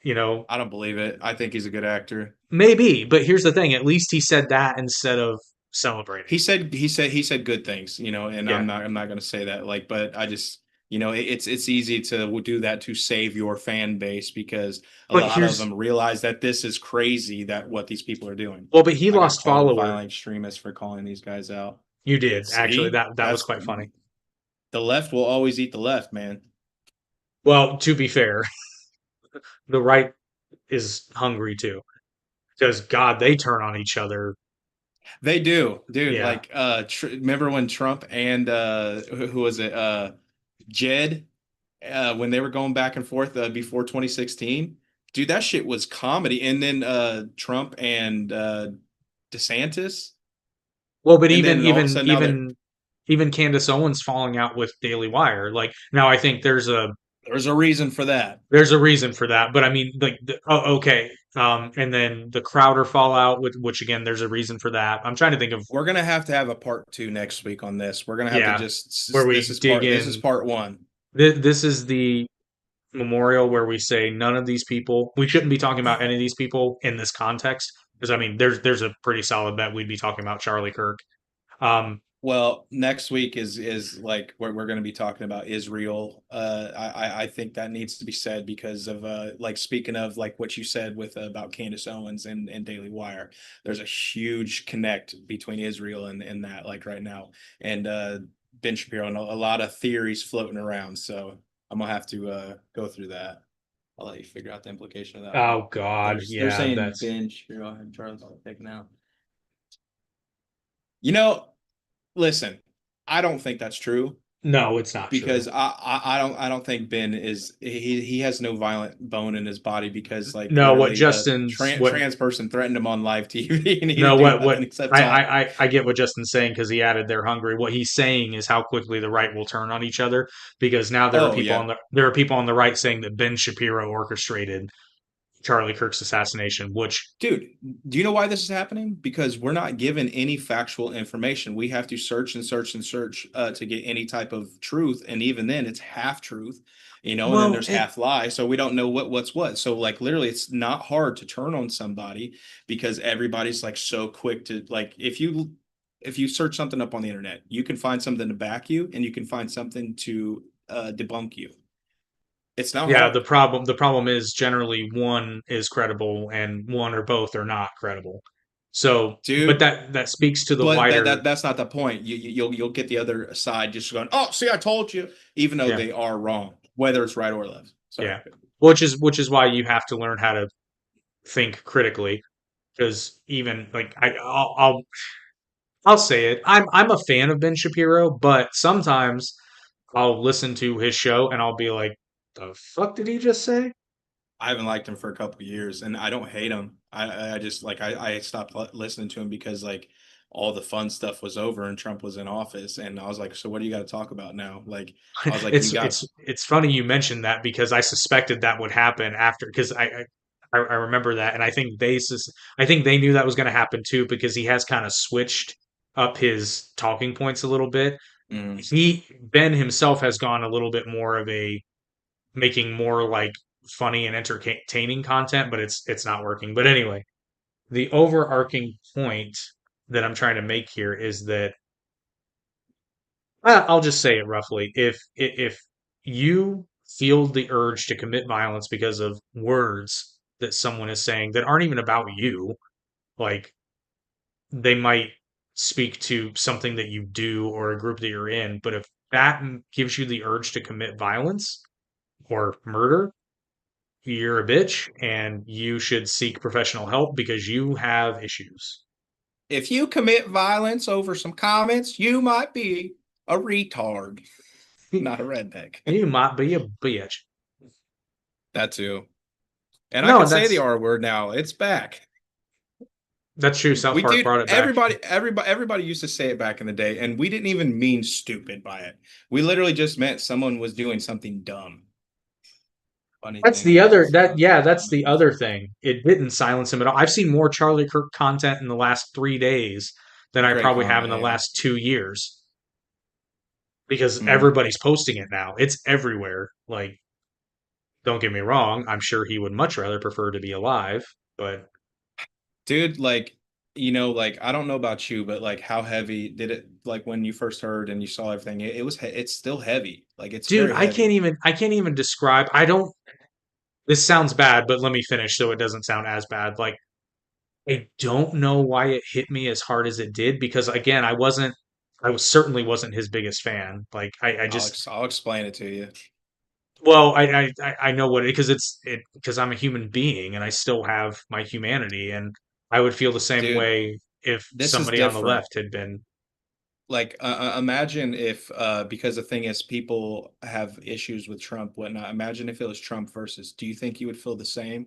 you know, I don't believe it. I think he's a good actor. maybe. But here's the thing: at least he said that instead of celebrating. He said good things, you know, and Yeah, I'm not gonna say that like, but I just you know it's easy to do that to save your fan base because a but lot of here's them realize that this is crazy that what these people are doing. well, but he I got lost called a follower. violent extremist for calling these guys out. You did actually. See, That was that's quite funny. the left will always eat the left, man. Well, to be fair, the right is hungry too because God, they turn on each other. They do, dude. Yeah. Like, remember when Trump and who was it? Jed, when they were going back and forth before 2016, dude, that shit was comedy. And then Trump and DeSantis, Well, but and even then all of a even sudden now they're even even Candace Owens falling out with Daily Wire. Like now, I think there's a reason for that. there's a reason for that. But I mean, like, oh, okay. And then the Crowder fallout, with which again, there's a reason for that. I'm trying to think of We're gonna have to have a part two next week on this. We're gonna have to yeah, where just we dig this is in. part one. This is the memorial where we say none of these people. We shouldn't be talking about any of these people in this context because I mean, there's a pretty solid bet we'd be talking about Charlie Kirk. Um, Well, next week is like we're going to be talking about Israel. I think that needs to be said because of like speaking of like what you said with about Candace Owens and Daily Wire. There's a huge connect between Israel and that like right now, and Ben Shapiro and a lot of theories floating around. So I'm gonna have to go through that. I'll let you figure out the implication of that one. oh God, They're yeah, saying that's Ben Shapiro and Charles are taken out. You know, listen, I don't think that's true. No, it's not true. because I don't think Ben is he has no violent bone in his body because like No, what literally a Justin's what trans person threatened him on live TV and he no didn't do what nothing except I talk. I I get what Justin's saying because he added they're hungry. What he's saying is how quickly the right will turn on each other because now Oh yeah. there are people on the right saying that Ben Shapiro orchestrated Charlie Kirk's assassination, which Dude, do you know why this is happening? Because we're not given any factual information. We have to search and search and search to get any type of truth, and even then, it's half truth, and then well there's it half lie. So we don't know what's what. So like literally, it's not hard to turn on somebody because everybody's like so quick to like if you search something up on the internet, you can find something to back you, and you can find something to debunk you. It's not Yeah, hard. the problem is generally one is credible and one or both are not credible. So, but Dude, that speaks to the but that, wider, that that's not the point. You'll get the other side just going, oh, see, I told you, even though yeah, they are wrong, whether it's right or left. Sorry. yeah, which is why you have to learn how to think critically. Because even like I'll say it, I'm a fan of Ben Shapiro, but sometimes I'll listen to his show and I'll be like, the fuck did he just say? I haven't liked him for a couple of years, and I don't hate him. I just like I stopped listening to him because like all the fun stuff was over and Trump was in office, and I was like, so what do you got to talk about now? Like I was like, you got It's funny you mentioned that because I suspected that would happen after because I remember that and I think they knew that was going to happen too because he has kind of switched up his talking points a little bit. mm. He Ben himself has gone a little bit more of a making more like funny and entertaining content, but it's not working. But anyway, the overarching point that I'm trying to make here is that I'll just say it roughly. If you feel the urge to commit violence because of words that someone is saying that aren't even about you, like they might speak to something that you do or a group that you're in, but if that gives you the urge to commit violence or murder, you're a bitch and you should seek professional help because you have issues. If you commit violence over some comments, you might be a retard, not a redneck. You might be a bitch. That too. And I No, can say the R word now. It's back. that's true. South We Park did brought it back. everybody used to say it back in the day, and we didn't even mean stupid by it. We literally just meant someone was doing something dumb. Funny That's thing the other is, that yeah, that's the comments. other thing. It didn't silence him at all. I've seen more Charlie Kirk content in the last 3 days than I Great probably have in comment, the yeah. last 2 years because Mm. everybody's posting it now. It's everywhere. Like, don't get me wrong, I'm sure he would much rather prefer to be alive, but Dude, like, like I don't know about you, but like how heavy did it like when you first heard and you saw everything? It's still heavy. Like it's dude, very heavy. I can't even describe. I don't this sounds bad, but let me finish so it doesn't sound as bad. Like I don't know why it hit me as hard as it did because again, I was certainly wasn't his biggest fan. Like I just I'll explain it to you. well, I know what it because it because I'm a human being and I still have my humanity and I would feel the same Dude, way if this is somebody on the different. left had been. Like imagine if because the thing is people have issues with Trump, whatnot. Imagine if it was Trump versus, do you think you would feel the same?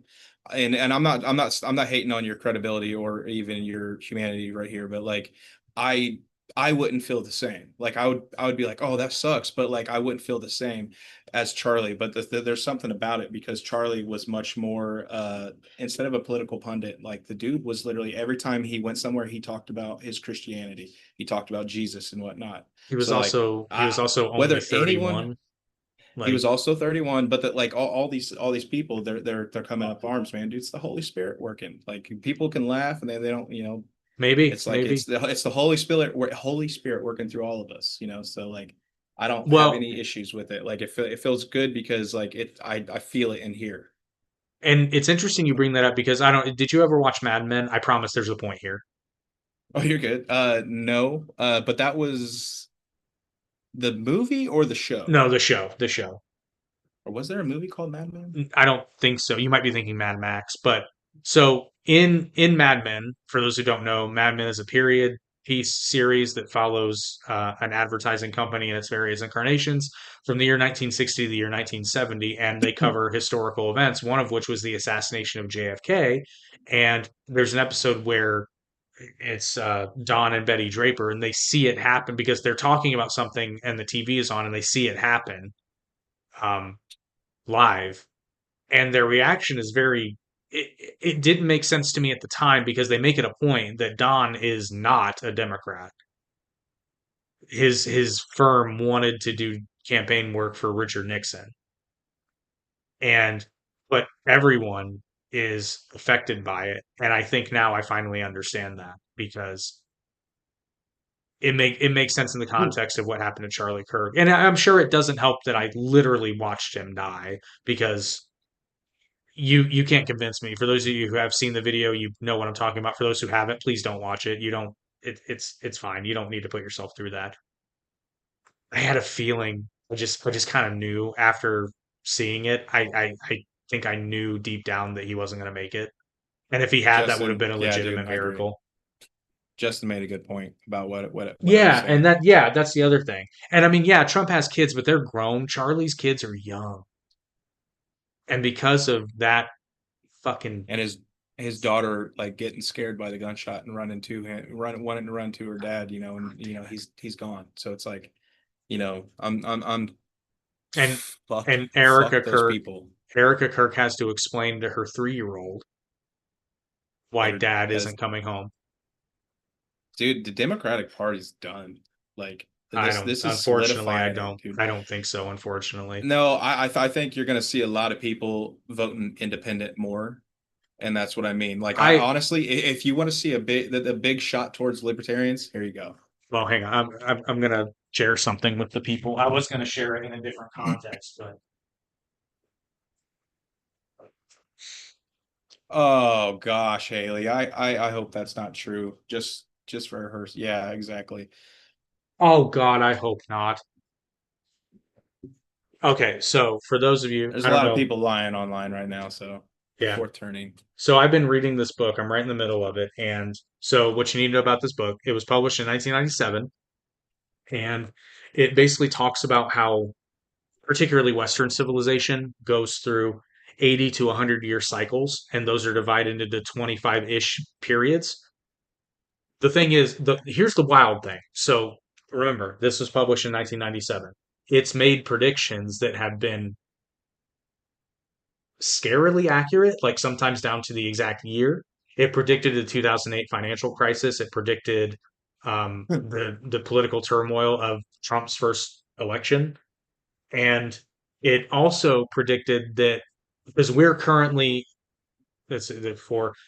And I'm not hating on your credibility or even your humanity right here, but like I I wouldn't feel the same. Like I would be like, oh, that sucks, but like I wouldn't feel the same as Charlie. But there's something about it because Charlie was much more instead of a political pundit, like the dude was literally every time he went somewhere, he talked about his Christianity, he talked about Jesus and whatnot. So like He was also only whether anyone, 31. he Like was also 31, but that like all these people, they're coming up arms, man. Dude, it's the Holy Spirit working. Like people can laugh and they don't, it's like maybe. it's the Holy Spirit working through all of us, So like I don't have Well, any issues with it. Like it feels good because like I feel it in here. and it's interesting you bring that up because I don't did you ever watch Mad Men? I promise there's a point here. Oh, you're good. No. But that was the movie or the show? No, the show. Or was there a movie called Mad Men? I don't think so. You might be thinking Mad Max, but so in Mad Men, for those who don't know, Mad Men is a period. piece series that follows an advertising company in its various incarnations from the year 1960 to the year 1970, and they cover historical events, one of which was the assassination of JFK. And there's an episode where it's Don and Betty Draper, and they see it happen because they're talking about something and the TV is on, and they see it happen um, live, and their reaction is very. It didn't make sense to me at the time because they make it a point that Don is not a Democrat. His firm wanted to do campaign work for Richard Nixon, and but everyone is affected by it, and I think now I finally understand that because it makes sense in the context of what happened to Charlie Kirk. And I'm sure it doesn't help that I literally watched him die because you can't convince me. For those of you who have seen the video, you know what I'm talking about. For those who haven't, please don't watch it. You don't it's fine. You don't need to put yourself through that. I had a feeling. I just kind of knew after seeing it. I think I knew deep down that he wasn't going to make it. And if he had, that would have Justin, been a yeah, dude, legitimate I agree. miracle. Justin made a good point about what I was Yeah, and saying. that's the other thing. And I mean, yeah, Trump has kids, but they're grown. Charlie's kids are young. And because of that fucking And his daughter like getting scared by the gunshot and running to him, wanting to run to her dad, and he's gone. So it's like, I'm and fuck and those people Erica Kirk has to explain to her 3-year-old why that are dad that is, isn't coming home. dude, the Democratic Party's done. Like I this don't this is unfortunately solidifying it, dude. I don't think so, unfortunately. No, I think you're going to see a lot of people voting independent more, and that's what I mean. Like, I I honestly, if you want to see the big shot towards libertarians, here you go. well, hang on. I'm gonna share something with the people. I was gonna share it in a different context, but Oh gosh, Haley, I hope that's not true. Just for her. Yeah, exactly. oh God, I hope not. Okay, so for those of you, There's I a don't lot of know. people lying online right now, so Yeah. worth turning. So I've been reading this book. I'm right in the middle of it. And so what you need to know about this book, it was published in 1997, and it basically talks about how particularly Western civilization goes through 80 to 100-year cycles, and those are divided into 25-ish periods. The thing is, here's the wild thing. So remember, this was published in 1997. It's made predictions that have been scarily accurate, like sometimes down to the exact year. It predicted the 2008 financial crisis. It predicted the political turmoil of Trump's first election, and it also predicted that because we're currently that's the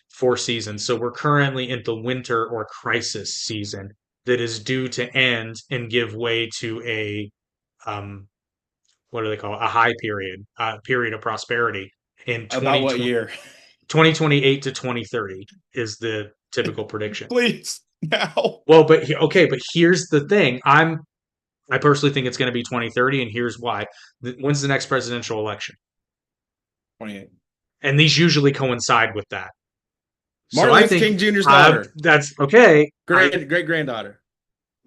four seasons, so we're currently in the winter or crisis season that is due to end and give way to a um, what do they call it? A high period, period of prosperity in About what year? 2028 to 2030 is the typical prediction. Please, now. Well, but okay, but here's the thing. I personally think it's going to be 2030, and here's why. When's the next presidential election? 28. And these usually coincide with that. So Martin I Luther think King Jr.'s daughter, that's okay. great granddaughter.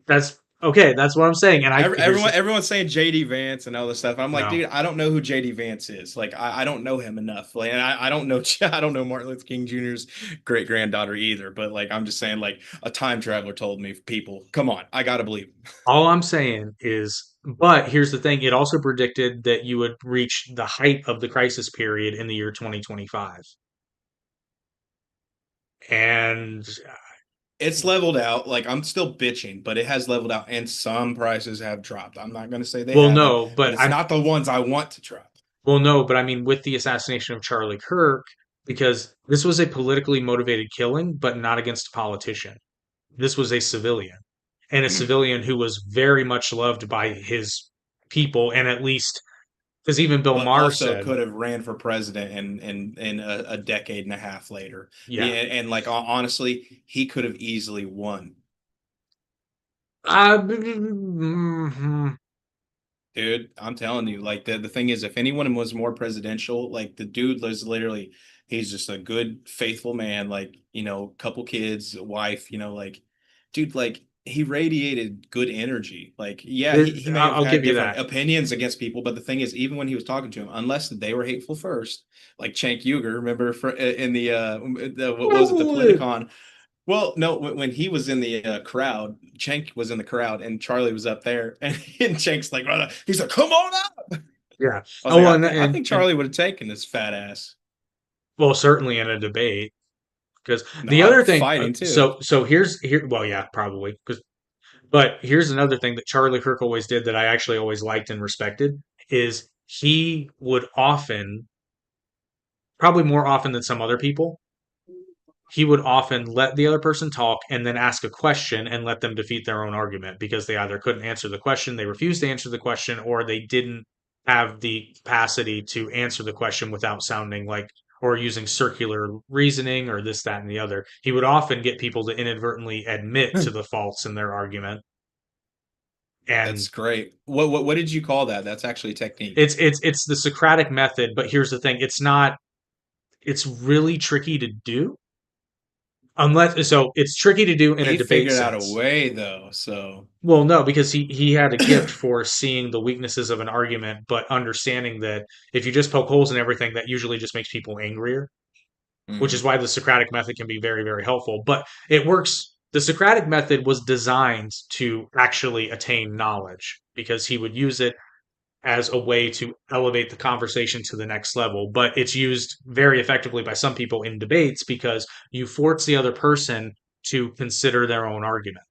That's okay. That's what I'm saying. And here's Everyone's saying JD Vance and all this stuff. I'm like, no. dude, I don't know who JD Vance is. Like, I don't know him enough. Like, and I don't know I don't know Martin Luther King Jr.'s great granddaughter either. But like, I'm just saying, like, a time traveler told me, people, come on, I gotta believe him. All I'm saying is, but here's the thing. It also predicted that you would reach the height of the crisis period in the year 2025. And It's leveled out. Like, I'm still bitching, but it has leveled out, and some prices have dropped. I'm not gonna say they well, haven't, no, but it's not the ones I want to drop. I mean, with the assassination of Charlie Kirk, because this was a politically motivated killing, but not against a politician. This was a civilian, and a civilian who was very much loved by his people, and at least because even Bill But Maher also said, could have ran for president in a decade and a half later. yeah, And like, honestly, he could have easily won. mhm. Dude, I'm telling you, like, the thing is, if anyone was more presidential, like, the dude was literally, he's just a good, faithful man, like, couple kids, a wife, like, dude, like he radiated good energy. Like, yeah, he may have I'll had give you different that. opinions against people, but the thing is, even when he was talking to him, unless they were hateful first, like Cenk Uygur, remember in what was it, the Politicon? Well, no, when he was in the crowd, Cenk was in the crowd, and Charlie was up there, and Cenk's like, he's like, "Come on up!" Yeah. I was like, Oh, I think and Charlie would have taken this fat ass. well, certainly in a debate. Because No, the other thing, fighting too. so here's here. Well, yeah, probably. Because but here's another thing that Charlie Kirk always did that I actually always liked and respected is he would often, probably more often than some other people, he would often let the other person talk and then ask a question and let them defeat their own argument because they either couldn't answer the question, they refused to answer the question, or they didn't have the capacity to answer the question without sounding like or using circular reasoning or this, that, and the other. He would often get people to inadvertently admit to the faults in their argument. That's And great. What did you call that? That's actually a technique. it's the Socratic method, but here's the thing, it's really tricky to do unless so it's tricky to do in a He debate figured out a sense. way though, so Well, no, because he had a gift for seeing the weaknesses of an argument, but understanding that if you just poke holes in everything, that usually just makes people angrier, which is mhm. why the Socratic method can be very, very helpful. But it works. The Socratic method was designed to actually attain knowledge because he would use it as a way to elevate the conversation to the next level. But it's used very effectively by some people in debates because you force the other person to consider their own argument.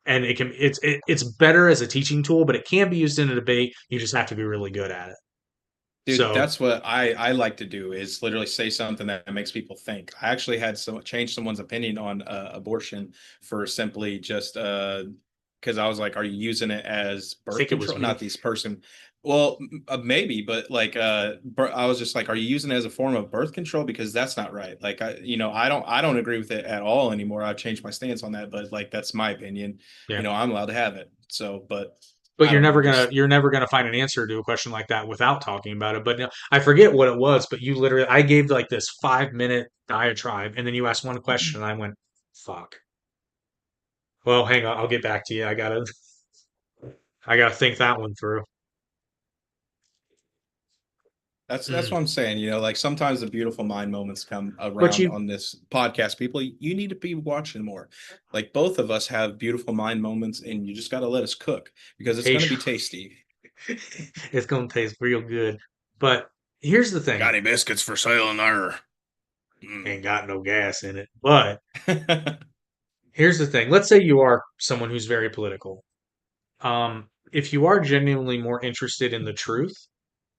And it's better as a teaching tool, but it can be used in a debate. You just have to be really good at it. Dude, So that's what I like to do is literally say something that makes people think. I actually had some change someone's opinion on abortion for simply just because I was like, "Are you using it as I birth think it was control?" me. Not this person. Well, maybe, but like I was just like, "Are you using it as a form of birth control?" Because that's not right. Like I don't agree with it at all anymore. I've changed my stance on that, but like that's my opinion. Yeah. I'm allowed to have it. So, but But I don't know, just you're never gonna find an answer to a question like that without talking about it. But no, I forget what it was, but you literally I gave like this 5 minute diatribe and then you asked one question and I went, fuck. Well, hang on, I'll get back to you. I gotta think that one through. That's what I'm saying. Like sometimes the beautiful mind moments come But around you on this podcast. People, you need to be watching more. Like both of us have beautiful mind moments, and you just got to let us cook because it's going to be patience. tasty. It's gonna taste real good. But here's the thing. Got any biscuits for sale in there? Mm. Ain't got no gas in it. But here's the thing. Let's say you are someone who's very political. If you are genuinely more interested in the truth,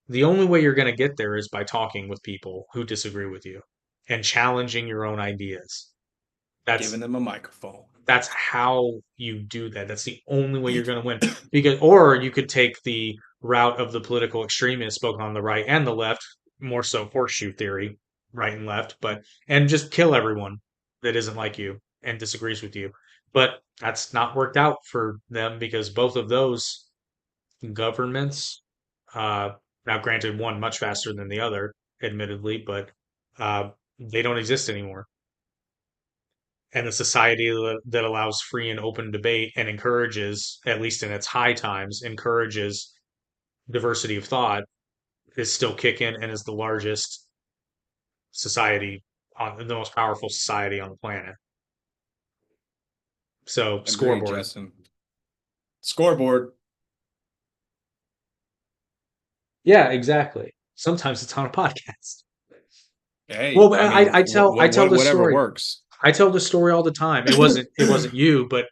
the only way you're going to get there is by talking with people who disagree with you and challenging your own ideas. Giving That's them a microphone. that's how you do that. That's the only way you're going to win. Because, or you could take the route of the political extremists, both on the right and the left, more so horseshoe theory, right and left, but and just kill everyone that isn't like you and disagrees with you. But that's not worked out for them because both of those governments, uh, now granted, one much faster than the other, admittedly, but they don't exist anymore and a society that allows free and open debate and encourages, at least in its high times, encourages diversity of thought is still kicking and is the largest society on the most powerful society on the planet. So Agreed, scoreboard. Justin. Scoreboard. Yeah, exactly. Sometimes it's on a podcast. Hey, Well, I mean, I tell the whatever story. works. I tell the story all the time. It wasn't you, but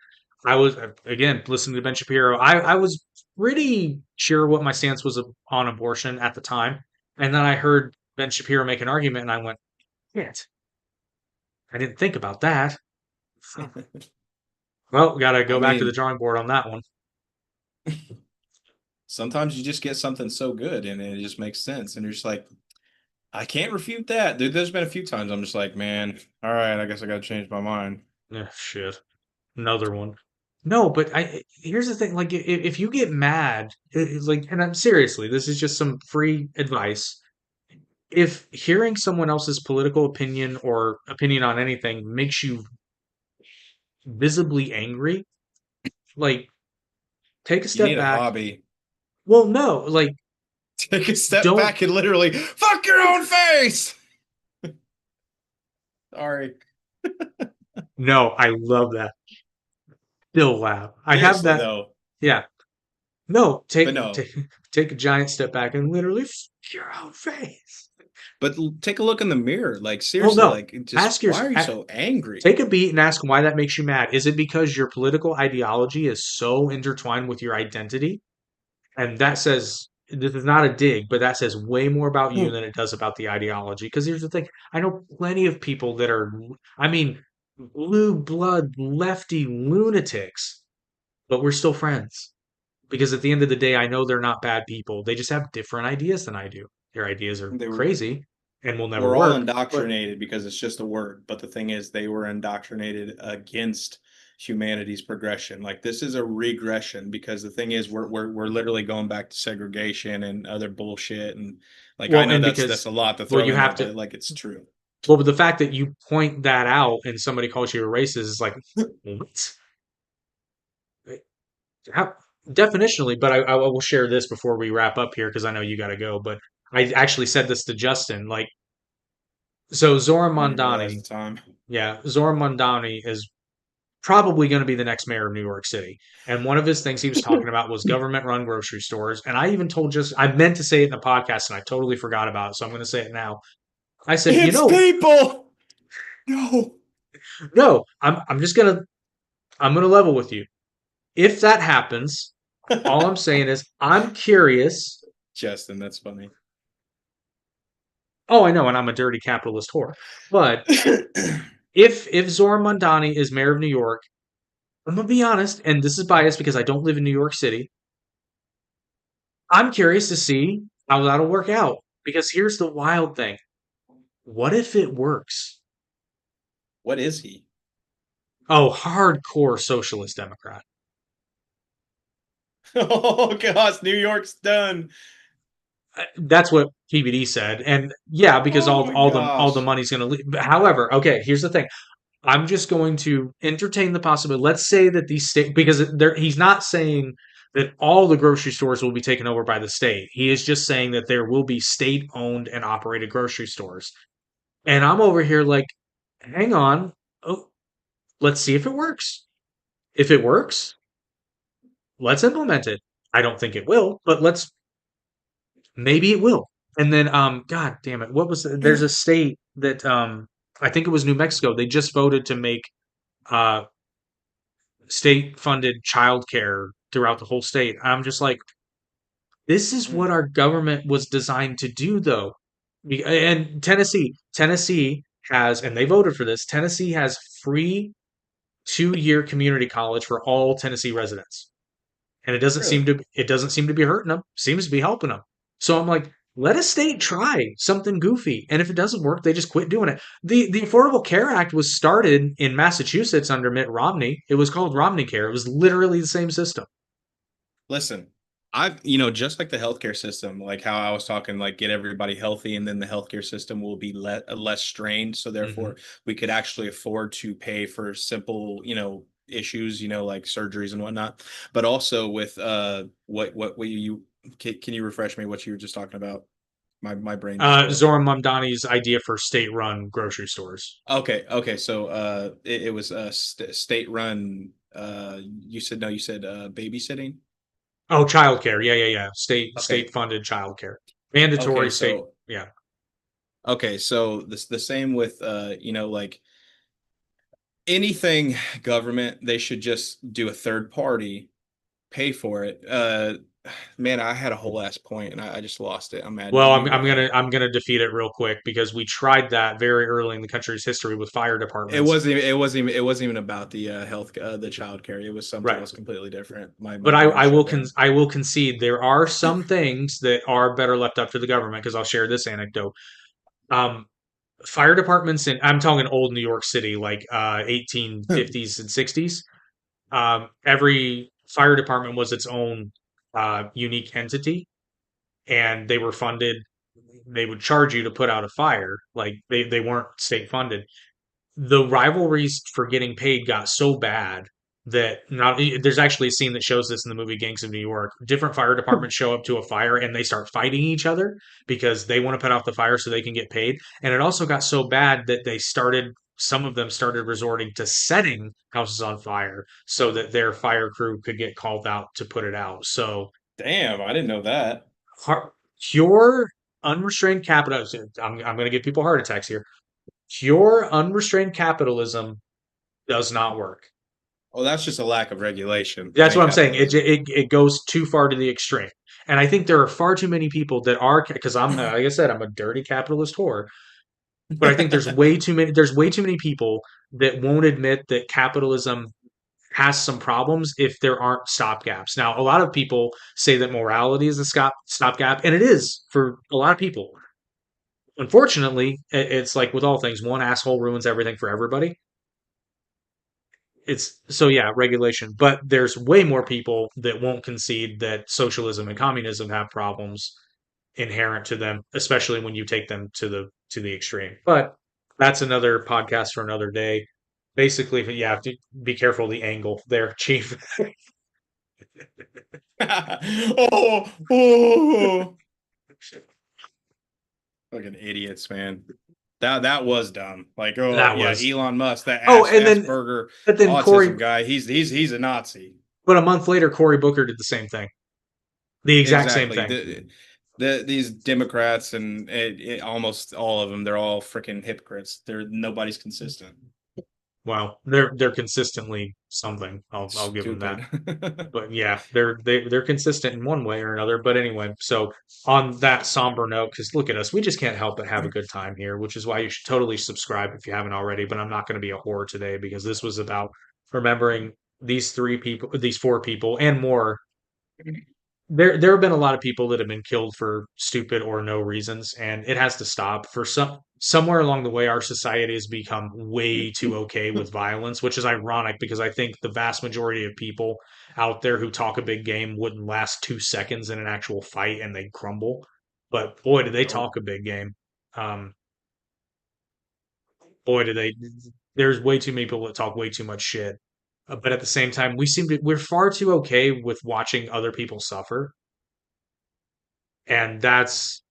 I was again listening to Ben Shapiro. I was pretty sure what my stance was on abortion at the time, and then I heard Ben Shapiro make an argument, and I went, "Shit, I didn't think about that." Well, got to I go back to the mean, drawing board on that one. sometimes you just get something so good and it just makes sense, and you're just like, I can't refute that. Dude, there's been a few times I'm just like, man, all right, I guess I got to change my mind. Yeah, shit, another one. No, but I here's the thing. Like, if you get mad, like, and I'm seriously, this is just some free advice. If hearing someone else's political opinion or opinion on anything makes you visibly angry, like take a You step need a back. hobby. Well, no, like Take a step don't. back and literally fuck your own face. Sorry. No, I love that. Still laugh. I have Seriously that. though. Yeah. No, But no. take a giant step back and literally f your own face. But take a look in the mirror. Like Well, seriously, no. like just Ask your why are you so angry? take a beat and ask why that makes you mad. Is it because your political ideology is so intertwined with your identity? And that says this is not a dig, but that says way more about you than it does about the ideology. Because here's the thing, I know plenty of people that are, I mean, blue blood lefty lunatics, but we're still friends. Because at the end of the day, I know they're not bad people. They just have different ideas than I do. Their ideas are They were crazy and will never we're all work. But indoctrinated because it's just a word. But the thing is, they were indoctrinated against humanity's progression. Like this is a regression because the thing is, we're literally going back to segregation and other bullshit. And like I well, know and that's because a lot to well, throw you in there, have to but like it's true. well, but the fact that you point that out and somebody calls you a racist is like, what? How, definitionally, but I will share this before we wrap up here because I know you got to go. But I actually said this to Justin. Like, so Zoran I didn't realize the Mondani, time. yeah, Zoran Mondani is probably going to be the next mayor of New York City. And one of his things he was talking about was government run grocery stores. And I even told just, I meant to say it in the podcast and I totally forgot about it. So I'm going to say it now. I said, It's people. No. no, I'm going to level with you. If that happens, all I'm saying is I'm curious. Justin, that's funny. Oh, I know, and I'm a dirty capitalist whore. But if Zoran Mondani is mayor of New York, I'm gonna be honest, and this is biased because I don't live in New York City. I'm curious to see how that'll work out. Because here's the wild thing. What if it works? What is he? Oh, hardcore socialist Democrat. Oh gosh, New York's done. That's what PBD said, and yeah, because Oh my all the gosh. money's going to leave. However, okay, here's the thing. I'm just going to entertain the possibility. Let's say that these state because he's not saying that all the grocery stores will be taken over by the state. He is just saying that there will be state owned and operated grocery stores. And I'm over here like, hang on, oh, let's see if it works. If it works, let's implement it. I don't think it will, but let's maybe it will. And then god damn it, there's a state that I think it was New Mexico. They just voted to make uh state funded childcare throughout the whole state. I'm just like, this is what our government was designed to do, though. And Tennessee has, and they voted for this. Tennessee has free 2 year community college for all Tennessee residents, and Really? it doesn't seem to be hurting them. Seems to be helping them. So I'm like, let a state try something goofy, and if it doesn't work, they just quit doing it. The Affordable Care Act was started in Massachusetts under Mitt Romney. It was called Romney Care. It was literally the same system. Listen, just like the healthcare system, like how I was talking, like get everybody healthy, and then the healthcare system will be less strained. So Hmm. therefore, we could actually afford to pay for simple, issues, like surgeries and whatnot. But also with what you can you refresh me what you were just talking about? My brain just broke. Zoran Mamdani's idea for state-run grocery stores. Okay. So it was state run. You said no. You said babysitting. Oh, childcare. Yeah, yeah, yeah. State Okay. funded childcare. Mandatory Okay. state. So Yeah. okay. So this the same with like anything government. They should just do a third party pay for it. Man, I had a whole ass point and I just lost it. I'm mad. Well, You go ahead. I'm gonna defeat it real quick because we tried that very early in the country's history with fire It departments. wasn't. It wasn't even about the the child care. It was something Right. else completely different. My But brain shut down. I will concede there are some things that are better left up to the government because I'll share this anecdote. Um, Fire departments in I'm talking old New York City, like 1850s and 60s. Every fire department was its own unique entity, and they were funded. They would charge you to put out a fire, like they weren't state funded. the rivalries for getting paid got so bad that not there's actually a scene that shows this in the movie Gangs of New York. Different fire departments show up to a fire and they start fighting each other because they want to put out the fire so they can get paid. And it also got so bad that some of them started resorting to setting houses on fire so that their fire crew could get called out to put it out. So Damn, I didn't know that. pure unrestrained capitalism. I'm going to give people heart attacks here. Pure unrestrained capitalism does not work. Oh, that's just a lack of regulation. That That's ain't what I'm saying. capitalism. It goes too far to the extreme, and I think there are far too many people that are because I'm like I said I'm a dirty capitalist whore, but I think there's way too many people that won't admit that capitalism has some problems if there aren't stopgaps. Now, a lot of people say that morality is a stopgap, and it is for a lot of people. Unfortunately, it's like with all things, one asshole ruins everything for everybody. It's so yeah, regulation, but there's way more people that won't concede that socialism and communism have problems inherent to them, especially when you take them to the extreme. But that's another podcast for another day. Basically, yeah, be careful of the angle there, Chief. Oh, oh, fucking idiots, man. That was dumb. Like, oh That yeah, was Elon Musk, that oh, and then Asperger but then Cory, autism guy. He's a Nazi. but a month later, Cory Booker did the same thing, the exact same Exactly. thing. These Democrats and almost all of them, they're all freaking hypocrites. Nobody's consistent. Well, they're consistently something. I'll give them that. Stupid. But yeah, they're consistent in one way or another. But anyway, so on that somber note, because look at us, we just can't help but have a good time here, which is why you should totally subscribe if you haven't already. But I'm not going to be a horror today because this was about remembering these four people, and more. There have been a lot of people that have been killed for stupid or no reasons, and it has to stop. For somewhere along the way, our society has become way too okay with violence, which is ironic because I think the vast majority of people out there who talk a big game wouldn't last 2 seconds in an actual fight and they'd crumble. But boy, do they Nope. talk a big game. Um, boy, do they. There's way too many people that talk way too much shit. But at the same time, we're far too okay with watching other people suffer, and that's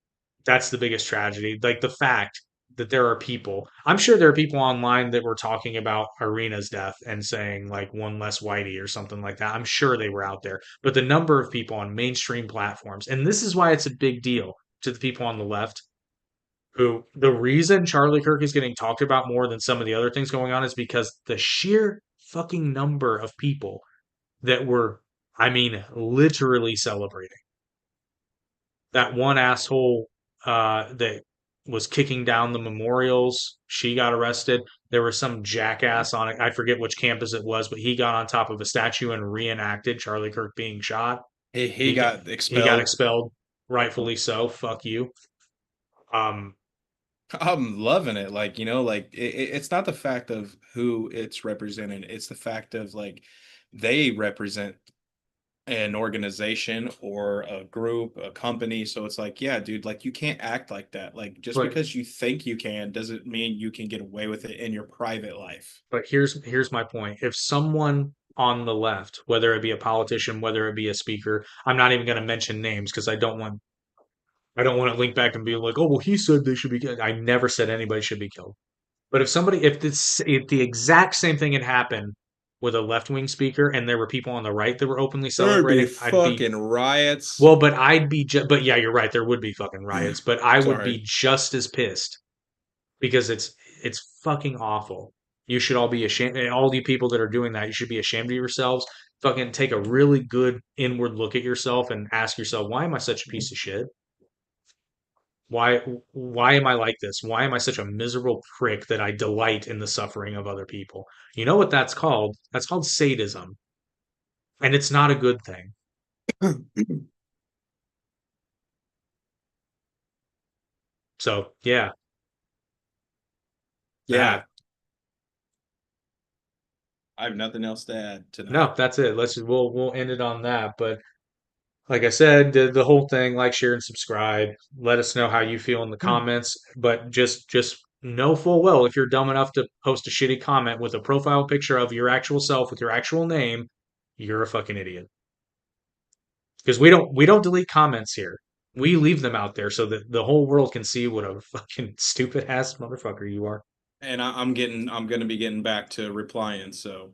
the biggest tragedy. Like the fact that there are people, I'm sure there are people online that were talking about Iryna's death and saying like one less whitey or something like that. I'm sure they were out there, but the number of people on mainstream platforms, and this is why it's a big deal to the people on the left, who the reason Charlie Kirk is getting talked about more than some of the other things going on is because the sheer fucking number of people that were, I mean, literally celebrating that one asshole that was kicking down the memorials. She got arrested. There was some jackass on it. I forget which campus it was, but he got on top of a statue and reenacted Charlie Kirk being shot. He He got he got expelled. expelled, rightfully so. Fuck you. Um, I'm loving it. Like, like it's not the fact of who it's represented. It's the fact of like they represent an organization or a group, a company. So it's like, yeah, dude, like you can't act like that. Like just but because you think you can doesn't mean you can get away with it in your private life. here's my point. If someone on the left, whether it be a politician, whether it be a speaker, I'm not even going to mention names because I don't want to link back and be like, oh well, he said they should be killed. I never said anybody should be killed. But if the exact same thing had happened with a left wing speaker and there were people on the right that were openly There'd be celebrating, I'd be fucking riots. well, but but yeah, you're right. There would be fucking riots, but I would Sorry. be just as pissed because it's fucking awful. You should all be ashamed. And all you people that are doing that, you should be ashamed of yourselves. Fucking take a really good inward look at yourself and ask yourself, why am I such a piece of shit? Why why am I like this? Why am I such a miserable prick that I delight in the suffering of other people? You know what that's called? That's called sadism, and it's not a good thing. So, yeah, Yeah, that. I have nothing else to add No, tonight. that's it. We'll end it on that, but like I said, the whole thing, like, share, and subscribe. Let us know how you feel in the comments, but just know full well if you're dumb enough to post a shitty comment with a profile picture of your actual self with your actual name, you're a fucking idiot. Because we don't delete comments here. We leave them out there so that the whole world can see what a fucking stupid ass motherfucker you are. And I'm gonna be getting back to replying. So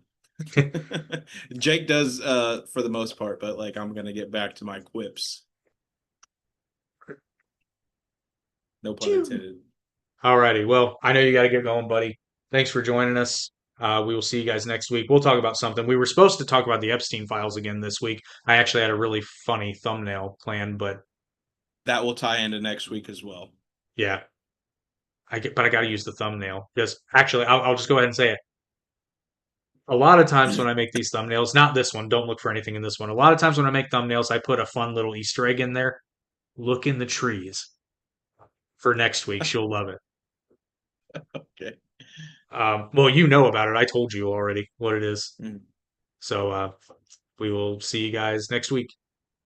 Jake does for the most part, but like I'm gonna get back to my quips. No pun intended. Alrighty. Well, I know you got to get going, buddy. Thanks for joining us. We will see you guys next week. We'll talk about something. We were supposed to talk about the Epstein files again this week. I actually had a really funny thumbnail planned, but That will tie into next week as well. yeah, but I got to use the thumbnail because actually, I'll just go ahead and say it. A lot of times when I make these thumbnails, not this one, don't look for anything in this one. A lot of times when I make thumbnails, I put a fun little Easter egg in there. Look in the trees for next week. She'll love it. Okay. Well, you know about it. I told you already what it is. Mm. So we will see you guys next week.